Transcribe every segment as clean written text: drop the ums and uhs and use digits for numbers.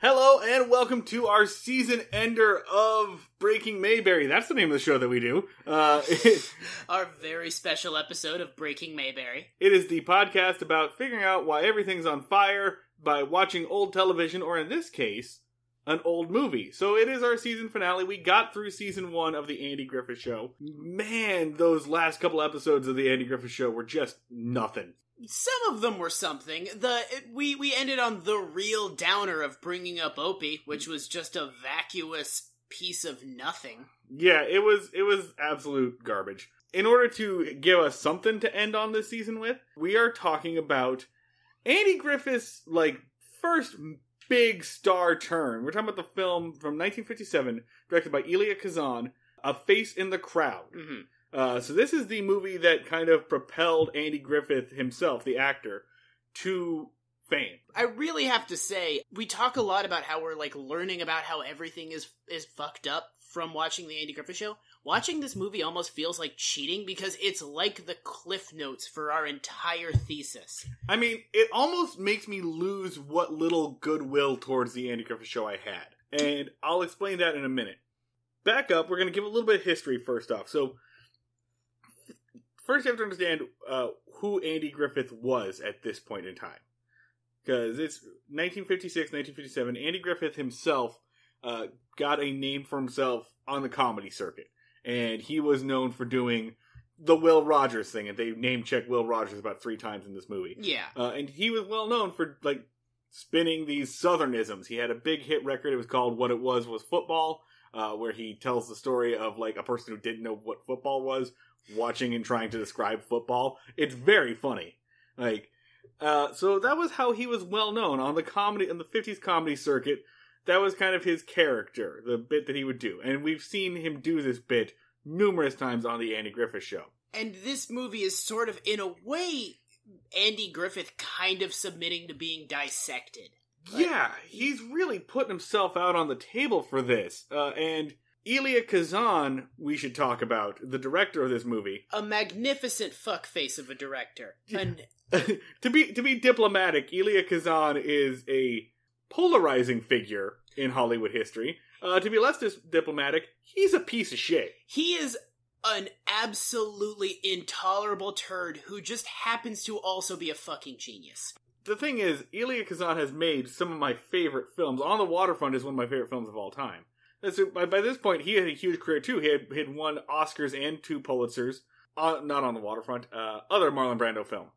Hello and welcome to our season ender of Breaking Mayberry. That's the name of the show that we do. Our very special episode of Breaking Mayberry. It is the podcast about figuring out why everything's on fire by watching old television, or in this case, an old movie. So it is our season finale. We got through season 1 of the Andy Griffith Show. Man, those last couple episodes of the Andy Griffith Show were just nothing. Some of them were something. We ended on the real downer of bringing up Opie, which was just a vacuous piece of nothing. Yeah, it was absolute garbage. In order to give us something to end on this season with, we are talking about Andy Griffith's, first big star turn. We're talking about the film from 1957, directed by Elia Kazan, A Face in the Crowd. Mm-hmm. So this is the movie that kind of propelled Andy Griffith himself, the actor, to fame. I really have to say, we talk a lot about how we're, learning about how everything is fucked up from watching the Andy Griffith Show. Watching this movie almost feels like cheating, because it's like the Cliff Notes for our entire thesis. I mean, it almost makes me lose what little goodwill towards the Andy Griffith Show I had. And I'll explain that in a minute. Back up, we're going to give a little bit of history first off. So, first, you have to understand who Andy Griffith was at this point in time. Because it's 1956, 1957. Andy Griffith himself got a name for himself on the comedy circuit. And he was known for doing the Will Rogers thing. And they name-check Will Rogers about 3 times in this movie. Yeah. And he was well known for, spinning these Southernisms. He had a big hit record. It was called What It Was Football, where he tells the story of, a person who didn't know what football was, watching and trying to describe football. It's very funny. So that was how he was well known on the 50s comedy circuit. That was kind of his character, the bit that he would do. And we've seen him do this bit numerous times on the Andy Griffith Show. And this movie is sort of, in a way, Andy Griffith kind of submitting to being dissected. Yeah, he's really putting himself out on the table for this. And Elia Kazan, we should talk about, the director of this movie. A magnificent fuckface of a director. And to be diplomatic, Elia Kazan is a polarizing figure in Hollywood history. To be less diplomatic, he's a piece of shit. He is an absolutely intolerable turd who just happens to also be a fucking genius. The thing is, Elia Kazan has made some of my favorite films. On the Waterfront is one of my favorite films of all time. So by this point, he had a huge career too. He had won Oscars and 2 Pulitzers. Not On the Waterfront. Other Marlon Brando film.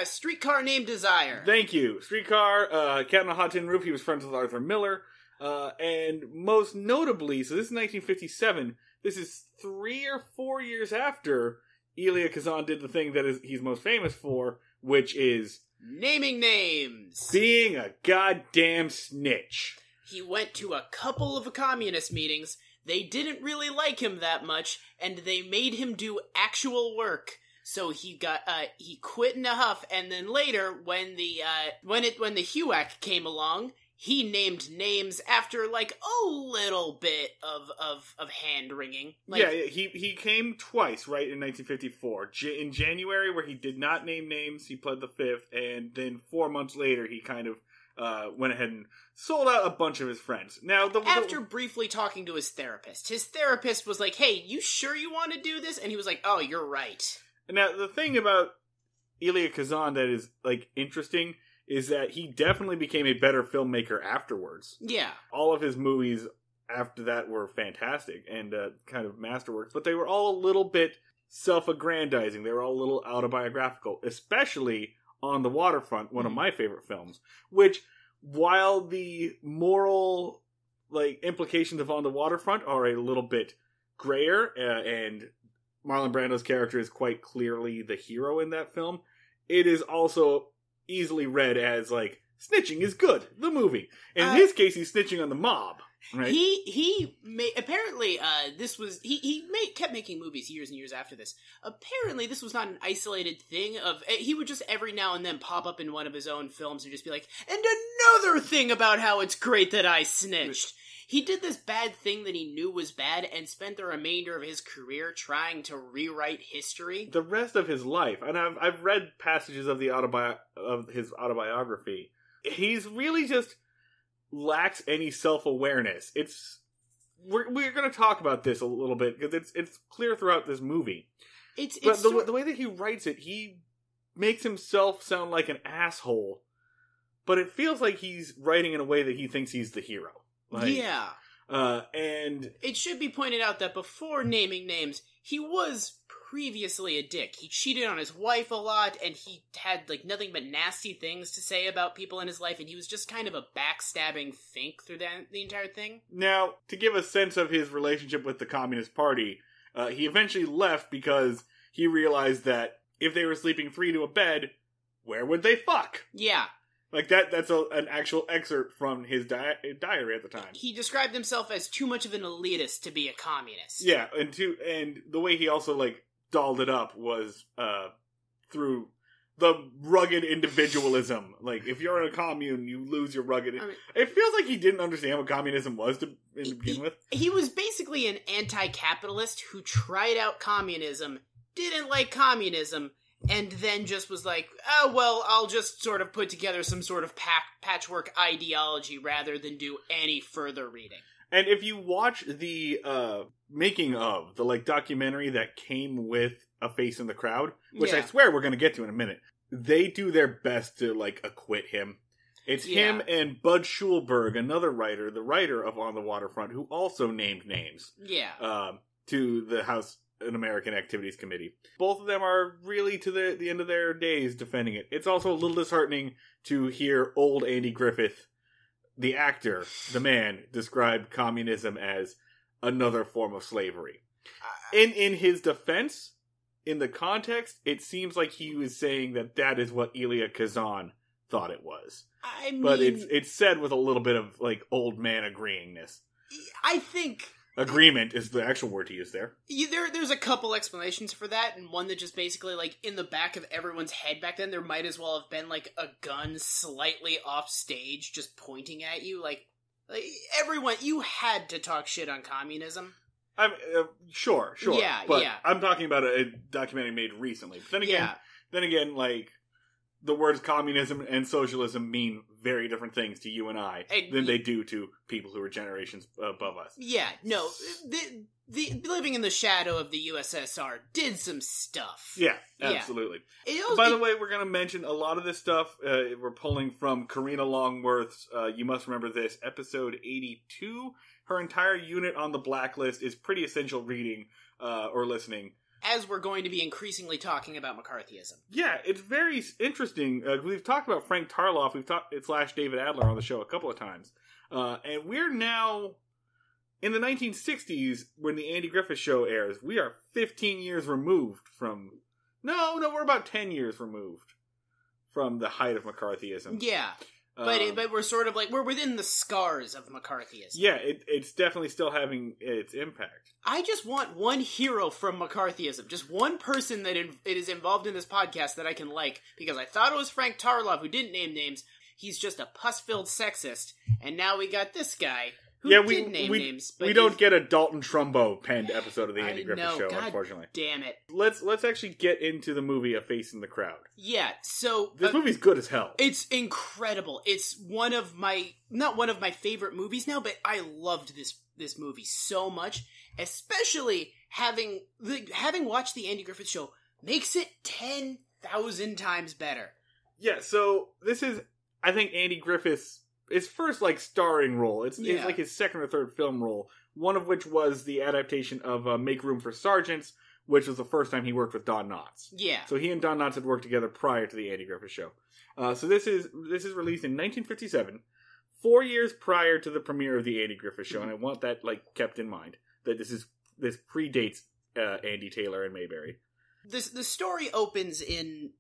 Streetcar Named Desire. Thank you. Streetcar, Cat on a Hot Tin Roof. He was friends with Arthur Miller. And most notably, so this is 1957. This is 3 or 4 years after Elia Kazan did the thing that he's most famous for, which is naming names. Being a goddamn snitch. He went to a couple of communist meetings. They didn't really like him that much, and they made him do actual work. So he quit in a huff, and then later, when the HUAC came along, he named names after a little bit of hand wringing. He came twice, right, in 1954. In January, where he did not name names, he pled the 5th, and then 4 months later, he kind of went ahead and sold out a bunch of his friends. Now, after briefly talking to his therapist was like, "Hey, you sure you want to do this?" And he was like, "Oh, you're right." Now, the thing about Elia Kazan that is interesting is that he definitely became a better filmmaker afterwards. Yeah, all of his movies after that were fantastic and kind of masterworks, but they were all a little bit self-aggrandizing. They were all a little autobiographical, especially On the Waterfront, one of my favorite films, which, while the moral implications of On the Waterfront are a little bit grayer, and Marlon Brando's character is quite clearly the hero in that film, it is also easily read as, like, snitching is good, the movie. In his case, he's snitching on the mob, right? He apparently, kept making movies years and years after this. Apparently, this was not an isolated thing he would just every now and then pop up in one of his own films and just be like, and another thing about how it's great that I snitched. He did this bad thing that he knew was bad and spent the remainder of his career trying to rewrite history. The rest of his life, and I've read passages of his autobiography. He's really just lacks any self-awareness. We're going to talk about this a little bit because it's clear throughout this movie. But the way that he writes it, he makes himself sound like an asshole, but it feels like he's writing in a way that he thinks he's the hero. Yeah. And it should be pointed out that before naming names, he was previously a dick. He cheated on his wife a lot, and he had, like, nothing but nasty things to say about people in his life, and he was just kind of a backstabbing fink through the entire thing. Now, to give a sense of his relationship with the Communist Party, he eventually left because he realized that if they were sleeping three to a bed, where would they fuck? Yeah. Like, that's an actual excerpt from his diary at the time. He described himself as too much of an elitist to be a communist. Yeah, and the way he also, like, dolled it up was through the rugged individualism. Like, if you're in a commune, you lose your rugged... it feels like he didn't understand what communism was to begin with. He was basically an anti-capitalist who tried out communism, didn't like communism, and then just was like, oh, well, I'll just sort of put together some sort of patchwork ideology rather than do any further reading. And if you watch the making of, the, like, documentary that came with A Face in the Crowd, which I swear we're going to get to in a minute, they do their best to, like, acquit him. It's him and Bud Schulberg, another writer, the writer of On the Waterfront, who also named names. Yeah. To the House Un-American Activities Committee. Both of them are really to the end of their days defending it. It's also a little disheartening to hear old Andy Griffith, the actor, the man, describe communism as another form of slavery. In his defense, in the context, it seems like he was saying that is what Elia Kazan thought it was. I mean, but it's said with a little bit of, like, old man agreeingness. I think... Agreement is the actual word to use there. There's a couple explanations for that, and one that just basically, like, in the back of everyone's head back then, there might as well have been, like, a gun slightly off stage just pointing at you. Like everyone, you had to talk shit on communism. I'm sure. Yeah, but yeah. I'm talking about a documentary made recently. But then again, like, the words communism and socialism mean very different things to you and I than they do to people who are generations above us. Yeah, no, the living in the shadow of the USSR did some stuff. Yeah, absolutely. By the way, we're going to mention a lot of this stuff. We're pulling from Karina Longworth's, You Must Remember This, episode 82. Her entire unit on the blacklist is pretty essential reading or listening. As we're going to be increasingly talking about McCarthyism. Yeah, it's very interesting. We've talked about Frank Tarloff. We've talked / David Adler on the show a couple of times. And we're now in the 1960s when the Andy Griffith Show airs. We are 15 years removed from... No, we're about 10 years removed from the height of McCarthyism. Yeah. But we're sort of like, we're within the scars of McCarthyism. Yeah, it's definitely still having its impact. I just want one hero from McCarthyism. Just one person that is involved in this podcast that I can like. Because I thought it was Frank Tarloff, who didn't name names. He's just a pus-filled sexist. And now we got this guy who did name names. But we don't get a Dalton Trumbo penned episode of the Andy Griffith Show, God unfortunately. Damn it. Let's actually get into the movie A Face in the Crowd. Yeah, so... This movie's good as hell. It's incredible. It's one of my... Not one of my favorite movies now, but I loved this movie so much. Especially having watched the Andy Griffith Show makes it 10,000 times better. Yeah, so this is, I think, Andy Griffith's his first, like, starring role. It's like his second or third film role, one of which was the adaptation of Make Room for Sergeants, which was the first time he worked with Don Knotts. Yeah. So he and Don Knotts had worked together prior to the Andy Griffith Show. So this is released in 1957, 4 years prior to the premiere of the Andy Griffith Show, and I want that, like, kept in mind, that this predates Andy Taylor and Mayberry. The story opens in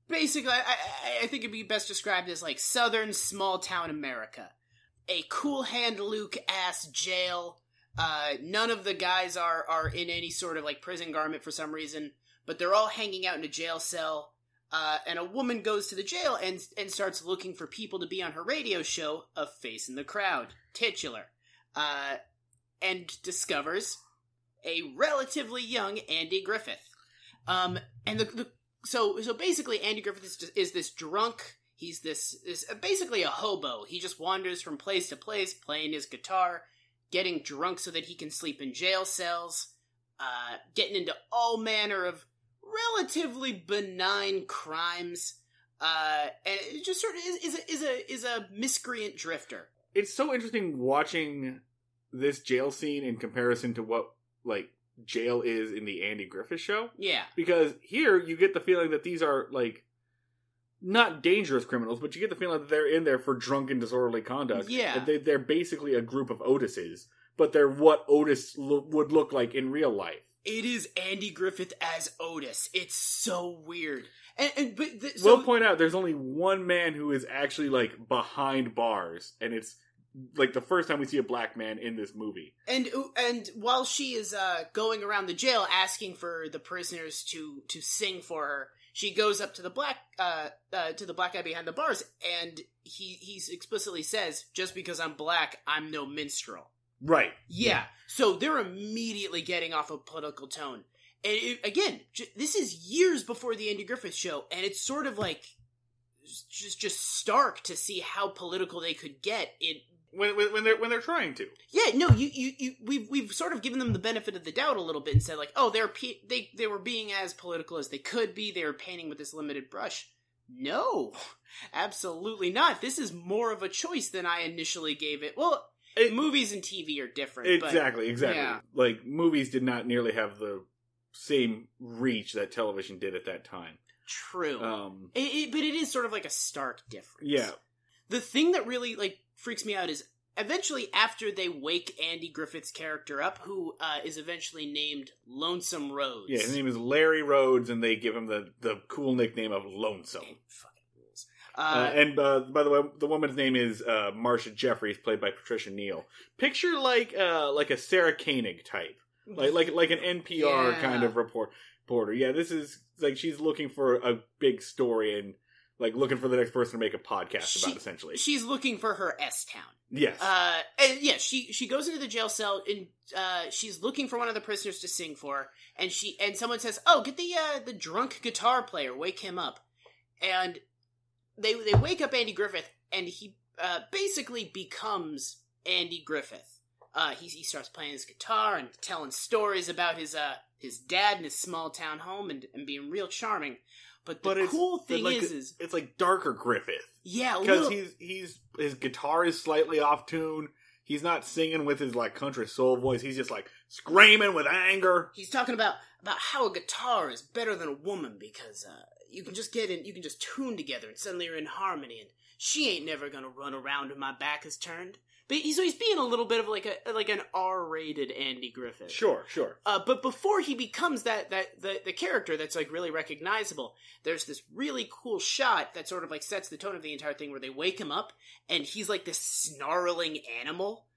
basically, I think it'd be best described as like southern small town America. A Cool Hand Luke ass jail. None of the guys are in any sort of like prison garment for some reason, but they're all hanging out in a jail cell. And a woman goes to the jail and starts looking for people to be on her radio show, A Face in the Crowd, titular, and discovers a relatively young Andy Griffith. So basically, Andy Griffith is this drunk. He's this basically a hobo. He just wanders from place to place, playing his guitar, getting drunk so that he can sleep in jail cells, getting into all manner of relatively benign crimes, and it just sort of is a miscreant drifter. It's so interesting watching this jail scene in comparison to what like jail is in the Andy Griffith show. Yeah, because here you get the feeling that these are like not dangerous criminals, but you get the feeling that they're in there for drunken, disorderly conduct. Yeah, they're basically a group of Otises, but they're what Otis would look like in real life. It is Andy Griffith as Otis. It's so weird. We'll point out there's only one man who is actually like behind bars, and it's like the first time we see a black man in this movie. And while she is going around the jail asking for the prisoners to sing for her, she goes up to the black guy behind the bars, and he explicitly says, "Just because I'm black, I'm no minstrel." Right. Yeah. So they're immediately getting off a political tone. And again, this is years before the Andy Griffith show, and it's sort of like just stark to see how political they could get when they're trying to. Yeah, no, we've sort of given them the benefit of the doubt a little bit and said like, oh, they were being as political as they could be. They were painting with this limited brush. No, absolutely not. This is more of a choice than I initially gave it. Well, movies and TV are different. Exactly. Yeah. Like, movies did not nearly have the same reach that television did at that time. True. But it is sort of like a stark difference. Yeah. The thing that really, like, freaks me out is eventually after they wake Andy Griffith's character up, who is eventually named Lonesome Rhodes. Yeah, his name is Larry Rhodes, and they give him the cool nickname of Lonesome. And by the way, the woman's name is Marcia Jeffries, played by Patricia Neal. Picture like a Sarah Koenig type, like an NPR kind of reporter. Yeah, this is like she's looking for a big story and like looking for the next person to make a podcast about. Essentially, she's looking for her S-town. Yes. And yeah, she goes into the jail cell and she's looking for one of the prisoners to sing for, and someone says, "Oh, get the drunk guitar player, wake him up," and They wake up Andy Griffith, and he basically becomes Andy Griffith. He starts playing his guitar and telling stories about his dad and his small town home and being real charming. But the cool thing is it's like darker Griffith. Yeah, because his guitar is slightly off tune. He's not singing with his like country soul voice. He's just like screaming with anger. He's talking about how a guitar is better than a woman because you can just you can just tune together and suddenly you're in harmony, and she ain't never gonna run around when my back is turned. But he's being a little bit of like an R-rated Andy Griffith. Sure. But before he becomes the character that's like really recognizable, there's this really cool shot that sort of like sets the tone of the entire thing, where they wake him up and he's like this snarling animal,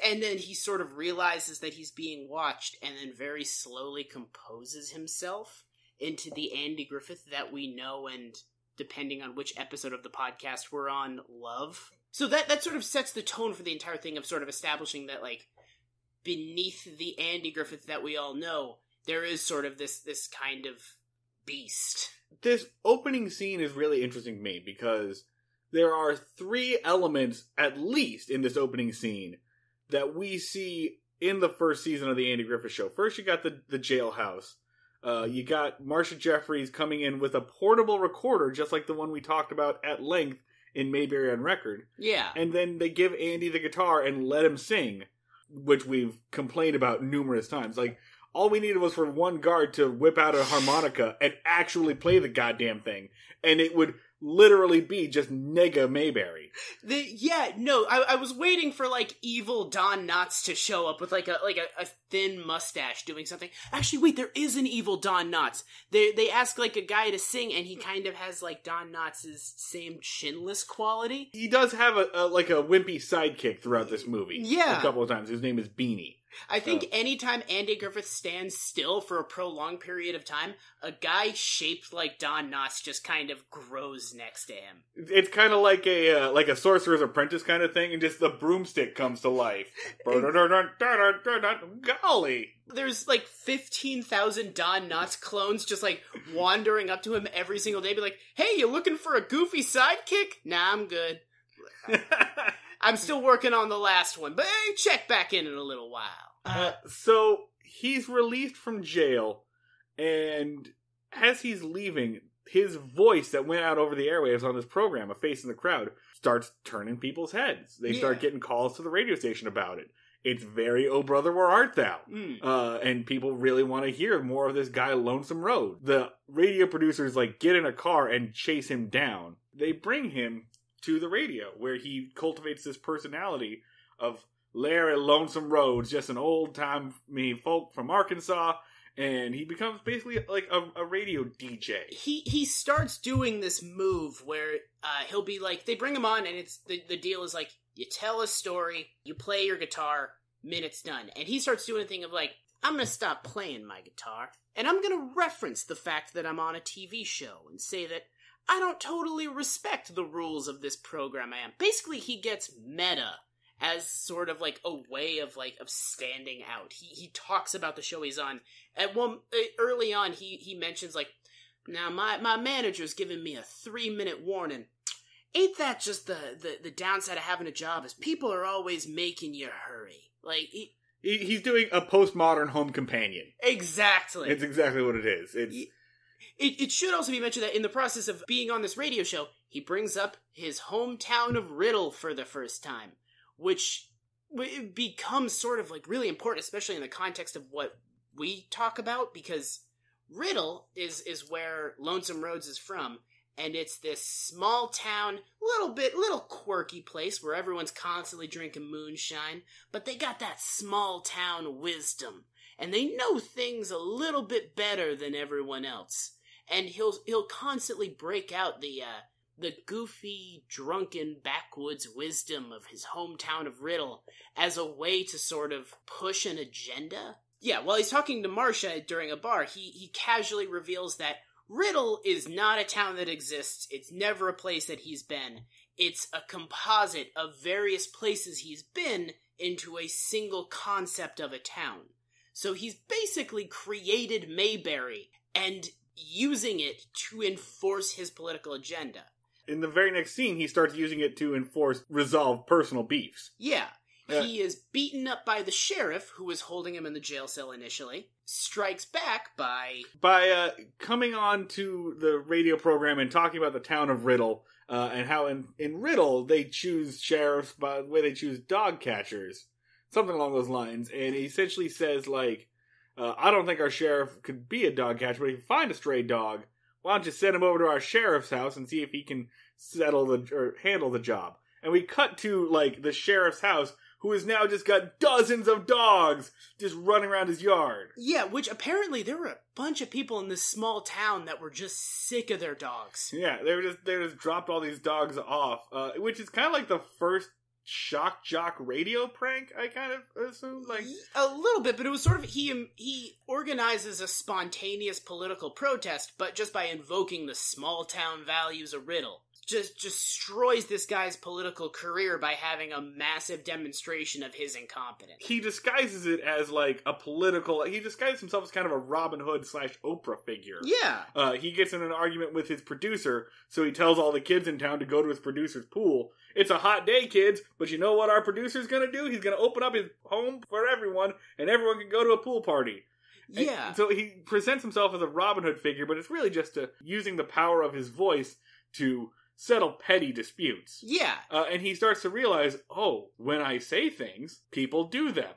and then he sort of realizes that he's being watched, and then very slowly composes himself into the Andy Griffith that we know, and depending on which episode of the podcast we're on, love. So that sort of sets the tone for the entire thing of sort of establishing that, like, beneath the Andy Griffith that we all know, there is sort of this kind of beast. This opening scene is really interesting to me because there are 3 elements, at least, in this opening scene that we see in the first season of the Andy Griffith Show. First, you got the jailhouse. You got Marcia Jeffries coming in with a portable recorder, just like the one we talked about at length in Mayberry on Record. Yeah. And then they give Andy the guitar and let him sing, which we've complained about numerous times. Like, all we needed was for one guard to whip out a harmonica and actually play the goddamn thing. And it would literally be just nigga Mayberry. I was waiting for like evil Don Knotts to show up with like a thin mustache doing something. Actually, wait, there is an evil Don Knotts. They ask like a guy to sing, and he kind of has like Don Knotts' same chinless quality. He does have a wimpy sidekick throughout this movie. Yeah, a couple of times. His name is Beanie. I think anytime Andy Griffith stands still for a prolonged period of time, a guy shaped like Don Knotts just kind of grows next to him. It's kind of like a Sorcerer's Apprentice kind of thing, and just the broomstick comes to life. Golly! There's like 15,000 Don Knotts clones just like wandering up to him every single day, be like, "Hey, you looking for a goofy sidekick?" Nah, I'm good. I'm still working on the last one, but check back in a little while. So he's released from jail, and as he's leaving, his voice that went out over the airwaves on this program, A Face in the Crowd, starts turning people's heads. They start getting calls to the radio station about it. It's very, "Oh brother, where art thou?" And people really want to hear more of this guy, Lonesome Rhodes. The radio producers get in a car and chase him down. They bring him to the radio, where he cultivates this personality of Larry Lonesome Rhodes, just an old-time folk from Arkansas, and he becomes basically like a radio DJ. He starts doing this move where he'll be like, they bring him on, and it's the deal is like, you tell a story, you play your guitar, minute's done. And he starts doing a thing of like, I'm gonna stop playing my guitar, and I'm gonna reference the fact that I'm on a TV show and say that I don't totally respect the rules of this program I am. Basically, he gets meta as sort of like a way of standing out. He talks about the show he's on. Early on, he mentions like, now my manager's giving me a 3-minute warning. Ain't that just the downside of having a job is people are always making you hurry. Like he's doing a postmodern Home Companion. Exactly. It's exactly what it is. It should also be mentioned that in the process of being on this radio show, he brings up his hometown of Riddle for the first time, which becomes sort of really important, especially in the context of what we talk about, because Riddle is where Lonesome Rhodes is from, and it's this small town, little quirky place where everyone's constantly drinking moonshine, but they got that small town wisdom, and they know things a little bit better than everyone else. And he'll constantly break out the goofy, drunken, backwoods wisdom of his hometown of Riddle as a way to sort of push an agenda. Yeah, while he's talking to Marcia during a bar, he casually reveals that Riddle is not a town that exists. It's never a place that he's been. It's a composite of various places he's been into a single concept of a town. So he's basically created Mayberry and using it to enforce his political agenda. In the very next scene, he starts using it to resolve personal beefs. Yeah. He is beaten up by the sheriff, who was holding him in the jail cell initially, strikes back by coming on to the radio program and talking about the town of Riddle, and how in Riddle, they choose sheriffs by the way they choose dog catchers. Something along those lines. And he essentially says, I don't think our sheriff could be a dog catcher, but if you find a stray dog, why don't you send him over to our sheriff's house and see if he can handle the job. And we cut to, the sheriff's house, who has now just got dozens of dogs just running around his yard. Yeah, which apparently there were a bunch of people in this small town that were just sick of their dogs. Yeah, they just dropped all these dogs off, which is kind of like the first shock jock radio prank, I kind of assume. A little bit, but it was sort of he organizes a spontaneous political protest, but just by invoking the small town values of Riddle. Just destroys this guy's political career by having a massive demonstration of his incompetence. He disguises it as he disguises himself as kind of a Robin Hood / Oprah figure. Yeah. He gets in an argument with his producer, so he tells all the kids in town to go to his producer's pool. It's a hot day, kids, but you know what our producer's gonna do? He's gonna open up his home for everyone, and everyone can go to a pool party. Yeah. And so he presents himself as a Robin Hood figure, but it's really just using the power of his voice to settle petty disputes. Yeah. And he starts to realize, when I say things, people do them.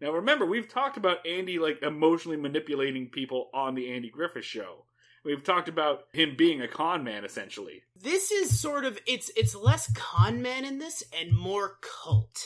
Now remember, we've talked about Andy emotionally manipulating people on the Andy Griffith show. We've talked about him being a con man, essentially. This is sort of, it's less con man in this and more cult.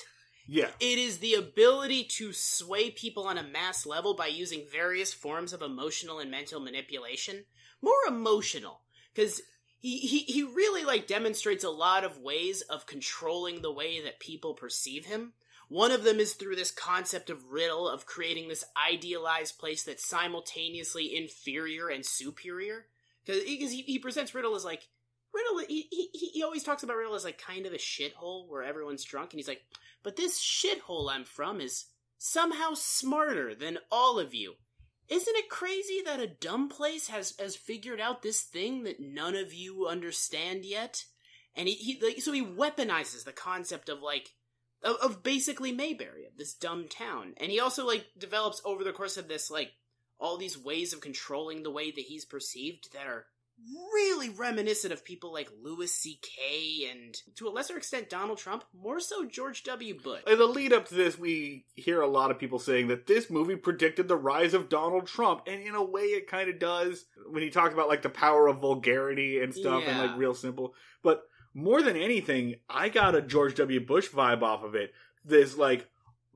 Yeah. It is the ability to sway people on a mass level by using various forms of emotional and mental manipulation. More emotional, because he really, like, demonstrates a lot of ways of controlling the way that people perceive him. One of them is through this concept of Riddle, of creating this idealized place that's simultaneously inferior and superior. Because he presents Riddle as, like, he always talks about Riddle as, like, kind of a shithole where everyone's drunk, and he's like, but this shithole I'm from is somehow smarter than all of you. Isn't it crazy that a dumb place has figured out this thing that none of you understand yet? And so he weaponizes the concept of, like, of basically Mayberry, of this dumb town. And he also, like, develops over the course of this, like, all these ways of controlling the way that he's perceived that are really reminiscent of people like Louis C.K. and, to a lesser extent, Donald Trump, more so George W. Bush. In the lead up to this, we hear a lot of people saying that this movie predicted the rise of Donald Trump, and in a way it kind of does, when he talks about, like, the power of vulgarity and stuff, and, like, real simple. But more than anything, I got a George W. Bush vibe off of it. This, like,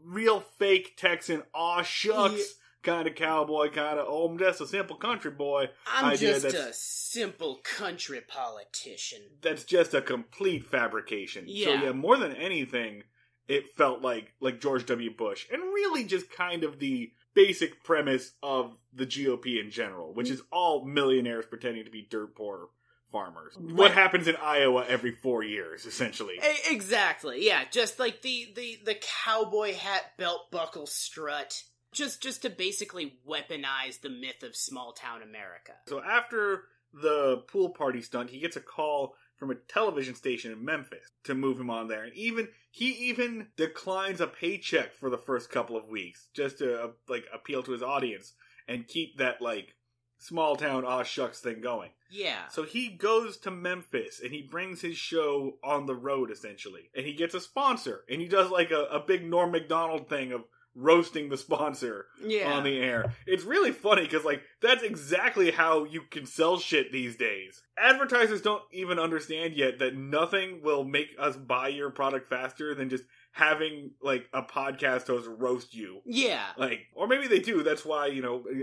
real fake Texan, aw shucks, kind of cowboy, kind of, oh, I'm just a simple country boy. I'm just a simple country politician. That's just a complete fabrication. Yeah. So yeah, more than anything, it felt like George W. Bush. And really just kind of the basic premise of the GOP in general, which is all millionaires pretending to be dirt poor farmers. What happens in Iowa every 4 years, essentially. Exactly, yeah. Just like the cowboy hat belt buckle strut. Just to basically weaponize the myth of small-town America. So after the pool party stunt, he gets a call from a television station in Memphis to move him on there. And he even declines a paycheck for the first couple of weeks, just to, like, appeal to his audience and keep that, like, small-town aw shucks thing going. Yeah. So he goes to Memphis, and he brings his show on the road, essentially. And he gets a sponsor, and he does, like, a big Norm Macdonald thing of roasting the sponsor on the air. It's really funny because, like, that's exactly how you can sell shit these days. Advertisers don't even understand yet that nothing will make us buy your product faster than just having, like, a podcast host roast you. Yeah. Like, or maybe they do. That's why,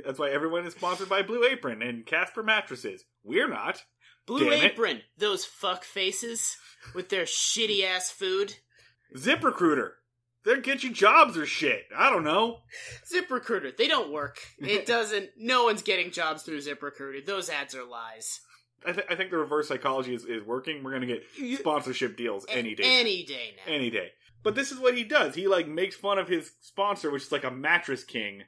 that's why everyone is sponsored by Blue Apron and Casper mattresses. We're not. Blue Apron, those fuck faces with their shitty ass food. ZipRecruiter. They'll get you jobs or shit. I don't know. ZipRecruiter. They don't work. It doesn't. No one's getting jobs through ZipRecruiter. Those ads are lies. I think the reverse psychology is working. We're going to get sponsorship deals any day. Any day now. Any day. But this is what he does. He, like, makes fun of his sponsor, which is like a mattress king,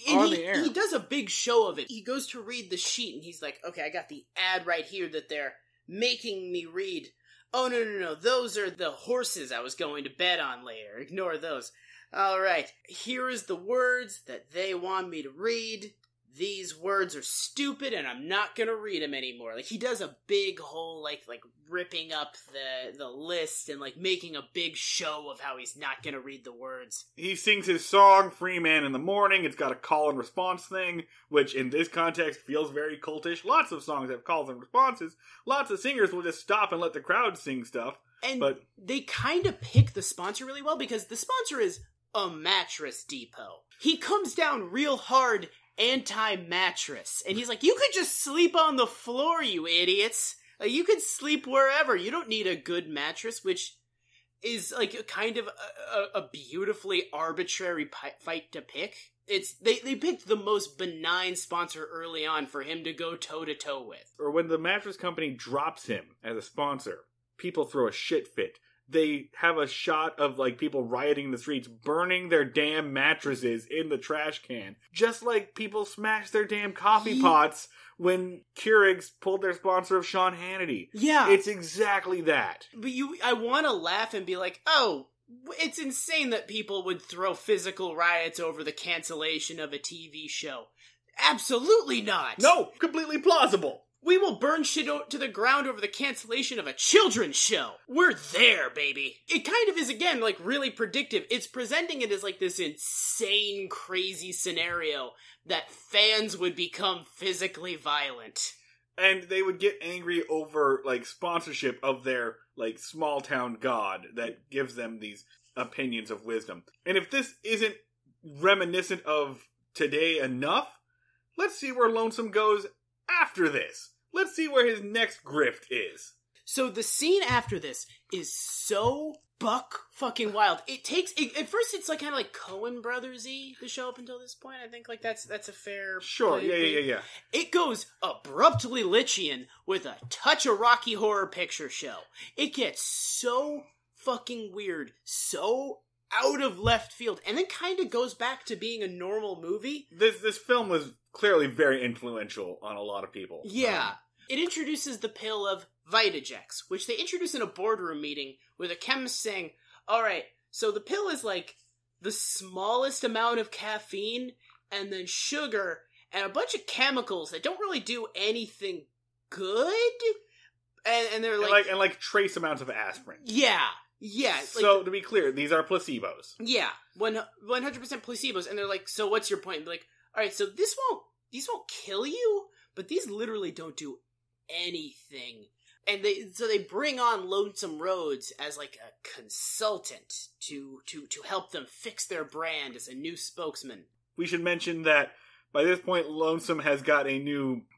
on the air. He does a big show of it. He goes to read the sheet, and he's like, okay, I got the ad right here that they're making me read. Oh, no. Those are the horses I was going to bet on later. Ignore those. All right. Here is the words that they want me to read. These words are stupid, and I'm not going to read them anymore. Like, he does a big whole, like ripping up the list and, like, making a big show of how he's not going to read the words. He sings his song, Free Man in the Morning. It's got a call and response thing, which in this context feels very cultish. Lots of songs have calls and responses. Lots of singers will just stop and let the crowd sing stuff. But they kind of pick the sponsor really well, because the sponsor is a mattress depot. He comes down real hard anti-mattress, and he's like, you could just sleep on the floor, you idiots. You could sleep wherever. You don't need a good mattress, which is, like, kind of a beautifully arbitrary fight to pick. They picked the most benign sponsor early on for him to go toe-to-toe with. Or when the mattress company drops him as a sponsor, people throw a shit fit. They have a shot of, like, people rioting in the streets, burning their damn mattresses in the trash can. Just like people smashed their damn coffee pots when Keurig's pulled their sponsor of Sean Hannity. Yeah. It's exactly that. But I want to laugh and be like, oh, it's insane that people would throw physical riots over the cancellation of a TV show. Absolutely not. No, completely plausible. We will burn shit to the ground over the cancellation of a children's show. We're there, baby. It kind of is, again, like, really predictive. It's presenting it as, like, this insane, crazy scenario that fans would become physically violent. And they would get angry over, like, sponsorship of their, like, small-town god that gives them these opinions of wisdom. And if this isn't reminiscent of today enough, let's see where Lonesome goes after this. Let's see where his next grift is. So the scene after this is so buck fucking wild. It takes at first it's like kind of like Coen Brothers-y to show up until this point. I think like that's a fair sure. Yeah. It goes abruptly Lynchian with a touch of Rocky Horror Picture Show. It gets so fucking weird, so out of left field, and then kind of goes back to being a normal movie. This film was clearly very influential on a lot of people. Yeah. It introduces the pill of Vitajex, which they introduce in a boardroom meeting with a chemist saying, alright, so the pill is like the smallest amount of caffeine and then sugar and a bunch of chemicals that don't really do anything good. And they're like trace amounts of aspirin. Yeah. So to be clear, these are placebos. Yeah, 100% placebos. And they're like, so what's your point? And they're like, alright, so these won't kill you, but these literally don't do anything. And they bring on Lonesome Rhodes as like a consultant to help them fix their brand as a new spokesman. We should mention that by this point, Lonesome has got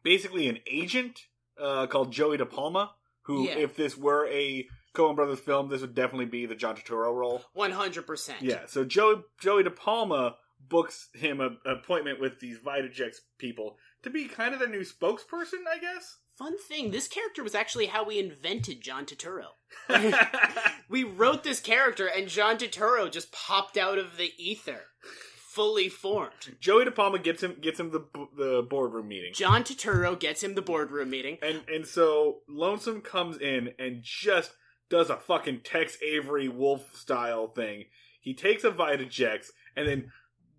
basically an agent called Joey De Palma, who, if this were a Coen Brothers film, this would definitely be the John Turturro role. 100%. Yeah, so Joey De Palma books him an appointment with these Vitajex people to be kind of the new spokesperson, I guess? Fun thing, this character was actually how we invented John Turturro. We wrote this character, and John Turturro just popped out of the ether, fully formed. Joey De Palma gets him the boardroom meeting. John Turturro gets him the boardroom meeting. And so Lonesome comes in and just does a fucking Tex Avery Wolf style thing. He takes a Vitajex and then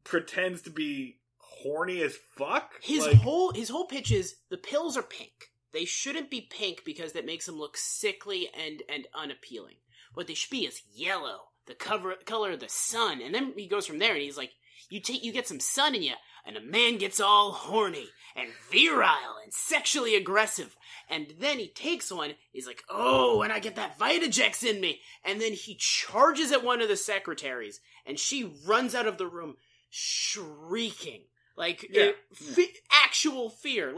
pretends to be horny as fuck. His whole pitch is the pills are pink. They shouldn't be pink because that makes them look sickly and unappealing. What they should be is yellow, the color of the sun. And then he goes from there and he's like, you get some sun in you, and a man gets all horny and virile and sexually aggressive. And then he takes one, he's like, oh, and I get that Vitajex in me. And then he charges at one of the secretaries, and she runs out of the room shrieking. Like, actual fear.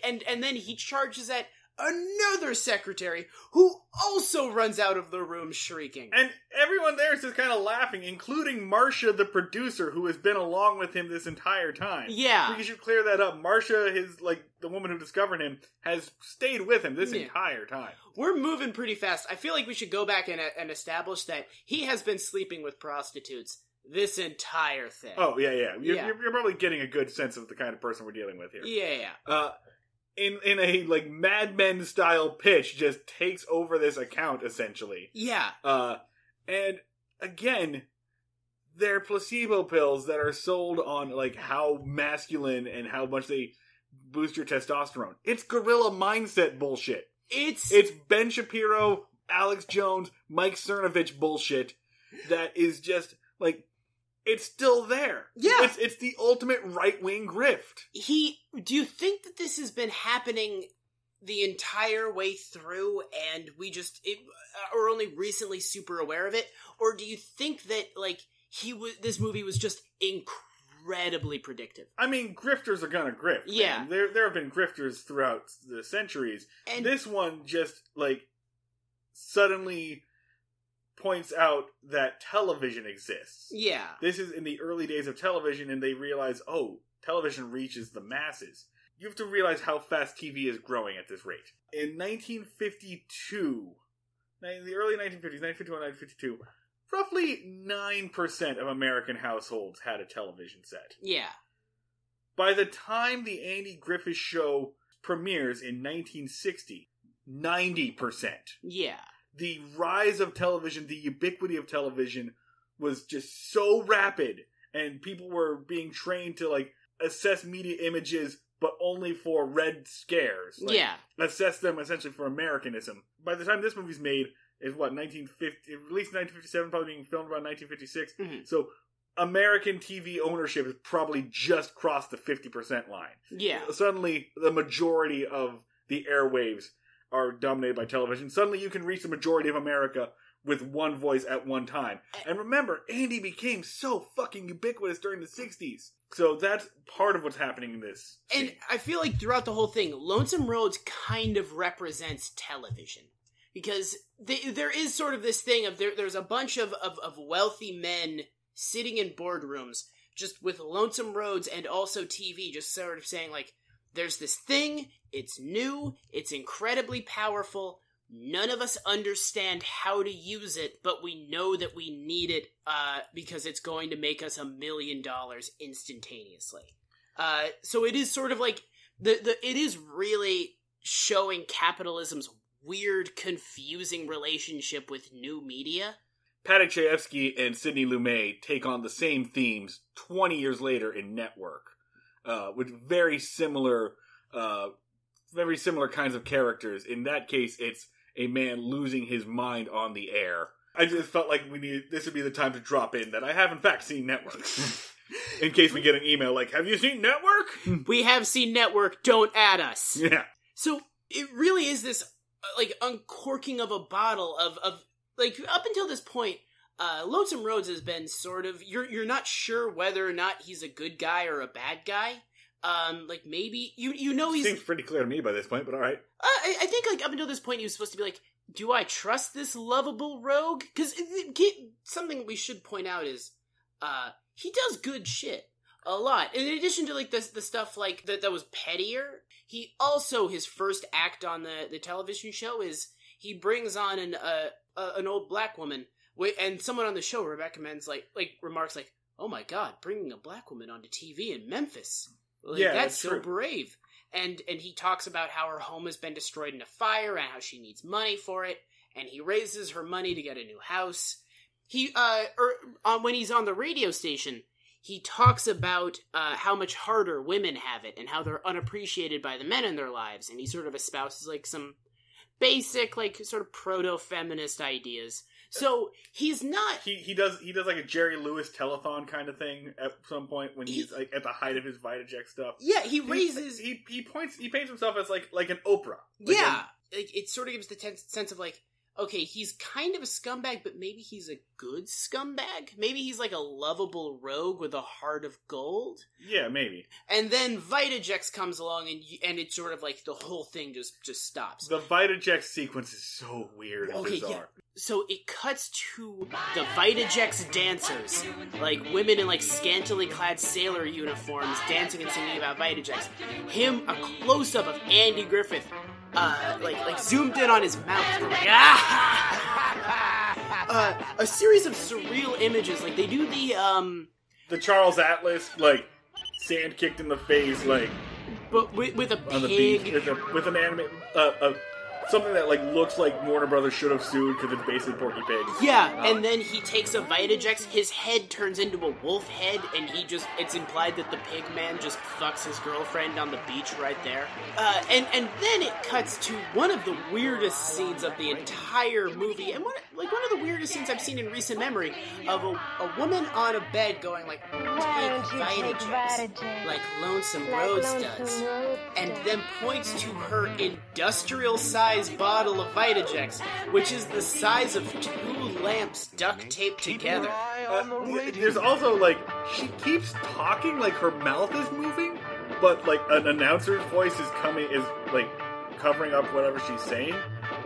And then he charges at another secretary who also runs out of the room shrieking. And everyone there is just kind of laughing, including Marcia, the producer, who has been along with him this entire time. Yeah. Because you clear that up. Marcia, the woman who discovered him, has stayed with him this entire time. We're moving pretty fast. I feel like we should go back and establish that he has been sleeping with prostitutes this entire thing. Oh, yeah. You're probably getting a good sense of the kind of person we're dealing with here. Yeah. In a, like, Mad Men style pitch, just takes over this account, essentially. Yeah. And, again, they're placebo pills that are sold on, like, how masculine and how much they boost your testosterone. It's gorilla mindset bullshit. It's Ben Shapiro, Alex Jones, Mike Cernovich bullshit that is just, like, it's still there. Yeah. It's the ultimate right-wing grift. Do you think that this has been happening the entire way through and we are only recently super aware of it? Or do you think that, like, this movie was just incredibly predictive? I mean, grifters are gonna grift. Yeah. Man. There have been grifters throughout the centuries. And this one just, like, suddenly points out that television exists. Yeah. This is in the early days of television, and they realize, oh, television reaches the masses. You have to realize how fast TV is growing at this rate. In 1952, in the early 1950s, 1951, 1952, roughly 9% of American households had a television set. Yeah. By the time the Andy Griffith Show premieres in 1960, 90%. Yeah. The rise of television, the ubiquity of television was just so rapid, and people were being trained to, like, assess media images, but only for red scares. Like, assess them essentially for Americanism. By the time this movie's made, is what, 1950, released in 1957, probably being filmed around 1956. Mm-hmm. So American TV ownership has probably just crossed the 50% line. Yeah. Suddenly, the majority of the airwaves are dominated by television, suddenly you can reach the majority of America with one voice at one time. And remember, Andy became so fucking ubiquitous during the 60s. So that's part of what's happening in this scene. And I feel like throughout the whole thing, Lonesome Rhodes kind of represents television. Because there is sort of this thing of there's a bunch of wealthy men sitting in boardrooms just with Lonesome Rhodes and also TV just sort of saying, like, there's this thing, it's new, it's incredibly powerful, none of us understand how to use it, but we know that we need it because it's going to make us $1 million instantaneously. So it is sort of like, it is really showing capitalism's weird, confusing relationship with new media. Paddock Chayefsky and Sidney Lumet take on the same themes 20 years later in Network, with very similar kinds of characters. In that case, it's a man losing his mind on the air. I just felt like this would be the time to drop in that I have in fact seen Network. In case we get an email like, have you seen Network? We have seen Network, don't add us. Yeah. So it really is this like uncorking of a bottle of like up until this point, Lonesome Rhodes has been sort of you're not sure whether or not he's a good guy or a bad guy. Like maybe you know he's seems pretty clear to me by this point, but all right. I think like up until this point he was supposed to be like, do I trust this lovable rogue? Because something we should point out is he does good shit a lot. In addition to like the stuff like that was pettier, he also his first act on the television show is he brings on an old black woman, and someone on the show remarks like, "Oh my God, bringing a black woman onto TV in Memphis, like, yeah, that's so true. brave." And he talks about how her home has been destroyed in a fire and how she needs money for it, and he raises her money to get a new house. When he's on the radio station, he talks about how much harder women have it and how they're unappreciated by the men in their lives, and he sort of espouses like some basic, like, sort of proto-feminist ideas. So he's not. He does like a Jerry Lewis telethon kind of thing at some point when he's like at the height of his Vitajack stuff. Yeah, he raises. He paints himself as like an Oprah. Like it sort of gives the sense of like, okay, he's kind of a scumbag, but maybe he's a good scumbag. Maybe he's like a lovable rogue with a heart of gold. Yeah, maybe. And then Vitajex comes along, and it's sort of like the whole thing just stops. The Vitajex sequence is so weird and bizarre. Yeah. So it cuts to the Vitajex dancers, like women in like scantily clad sailor uniforms, dancing and singing about Vitajex. A close-up of Andy Griffith, like zoomed in on his mouth, like, a series of surreal images, like they do the Charles Atlas, like sand kicked in the face, like, but with a on pig, the beach, with an anime, something that like looks like Warner Brothers should have sued because it's basically Porky Pig. Yeah, and then he takes a Vitajex, his head turns into a wolf head, and it's implied that the pig man just fucks his girlfriend on the beach right there. And then it cuts to one of the weirdest scenes of the entire movie, and one of the weirdest scenes I've seen in recent memory, of a woman on a bed going like, take Vitajex, like Lonesome Rhodes does, and then points to her industrial-sized bottle of Vitajex, which is the size of 2 lamps duct taped together. There's also, like, she keeps talking like her mouth is moving, but, like, an announcer's voice is like, covering up whatever she's saying.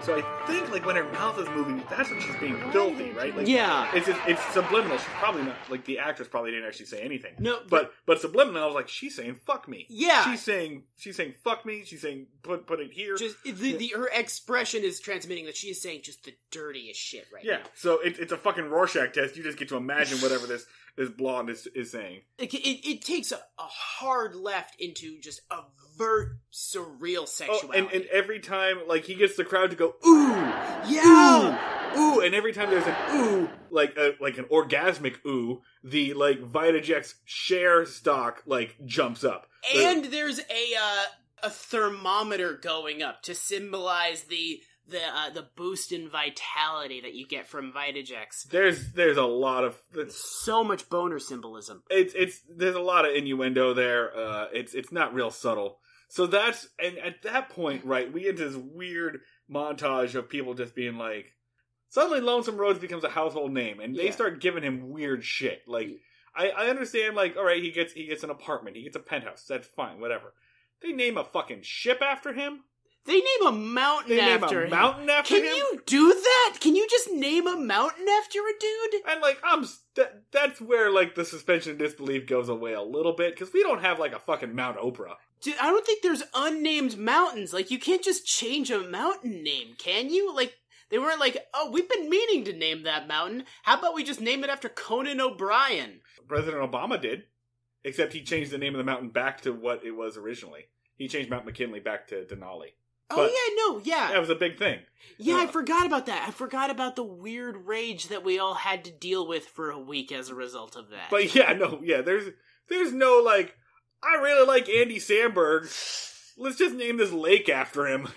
So I think, like, when her mouth is moving, that's when she's being filthy, right? Like, yeah. It's subliminal. She's probably not, like, the actress probably didn't actually say anything. No. But subliminal, I was like, she's saying, fuck me. Yeah. She's saying, fuck me. She's saying, put it here. Just, her expression is transmitting that she is saying just the dirtiest shit right now. Yeah. So it's a fucking Rorschach test. You just get to imagine whatever this blonde is saying. It takes a hard left into just overt surreal sexuality. And every time, like, he gets the crowd to go, ooh! Yeah! Ooh! Ooh! And every time there's an ooh, like an orgasmic ooh, the, like, Vitajex share stock, like, jumps up. And there's a thermometer going up to symbolize the boost in vitality that you get from Vitajex. There's a lot of so much boner symbolism. There's a lot of innuendo there. It's not real subtle. So that's, and at that point, right, we get into this weird montage of people just being like, suddenly Lonesome Rhodes becomes a household name, and they start giving him weird shit. Like, I understand, like, alright, he gets an apartment, he gets a penthouse, that's fine, whatever. They name a fucking ship after him? They name a mountain after him. Can you do that? Can you just name a mountain after a dude? And, like, that's where, like, the suspension of disbelief goes away a little bit, because we don't have, like, a fucking Mount Oprah. Dude, I don't think there's unnamed mountains. Like, you can't just change a mountain name, can you? Like, they weren't like, oh, we've been meaning to name that mountain. How about we just name it after Conan O'Brien? President Obama did. Except he changed the name of the mountain back to what it was originally. He changed Mount McKinley back to Denali. But that was a big thing. Yeah, I forgot about that. I forgot about the weird rage that we all had to deal with for a week as a result of that. But there's no, like, I really like Andy Samberg. Let's just name this lake after him.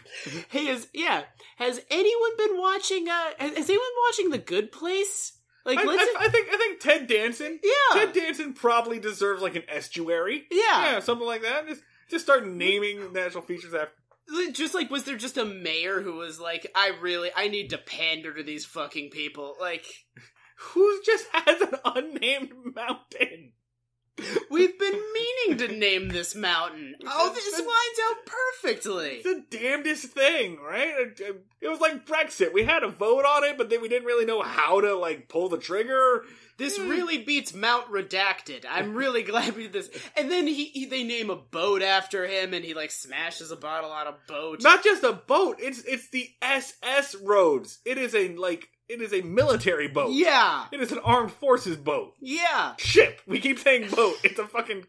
Hey, has anyone been watching, has anyone watching The Good Place? Like, I think Ted Danson. Yeah. Ted Danson probably deserves, like, an estuary. Yeah. Yeah, something like that. Just start naming natural features after. Just like, was there just a mayor who was like, I need to pander to these fucking people? Like, who just has an unnamed mountain? We've been meaning to name this mountain. Oh, this lines out perfectly. It's the damnedest thing, right? It was like Brexit. We had a vote on it, but then we didn't really know how to, like, pull the trigger. This really beats Mount Redacted. I'm really glad we did this. And then they name a boat after him, and he, like, smashes a bottle on a boat. Not just a boat. It's the SS Rhodes. It is a military boat. Yeah. It is an armed forces boat. Yeah. Ship. We keep saying boat. It's a fucking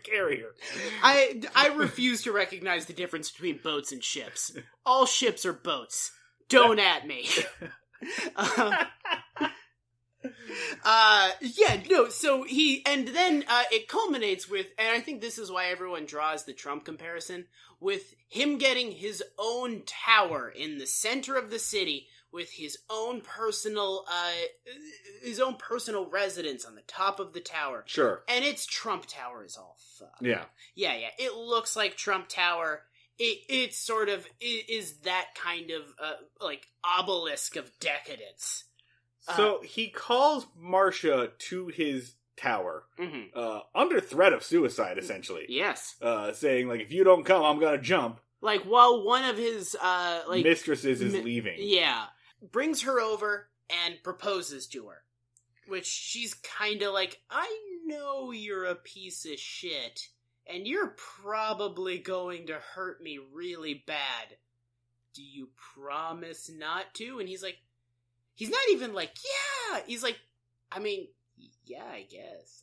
carrier. I refuse to recognize the difference between boats and ships. All ships are boats. Don't at me. So it culminates with, and I think this is why everyone draws the Trump comparison, with him getting his own tower in the center of the city with his own personal residence on the top of the tower. Sure. And it's Trump Tower is all fucked. Yeah. Yeah. It looks like Trump Tower. It sort of is that kind of, like, obelisk of decadence. So he calls Marcia to his tower, under threat of suicide, essentially. Yes. Saying, like, if you don't come, I'm gonna jump. Like, while one of his, mistresses is leaving. Yeah. Brings her over and proposes to her. Which she's kinda like, I know you're a piece of shit, and you're probably going to hurt me really bad. Do you promise not to? And he's like, he's not even like, yeah! He's like, I mean, yeah, I guess.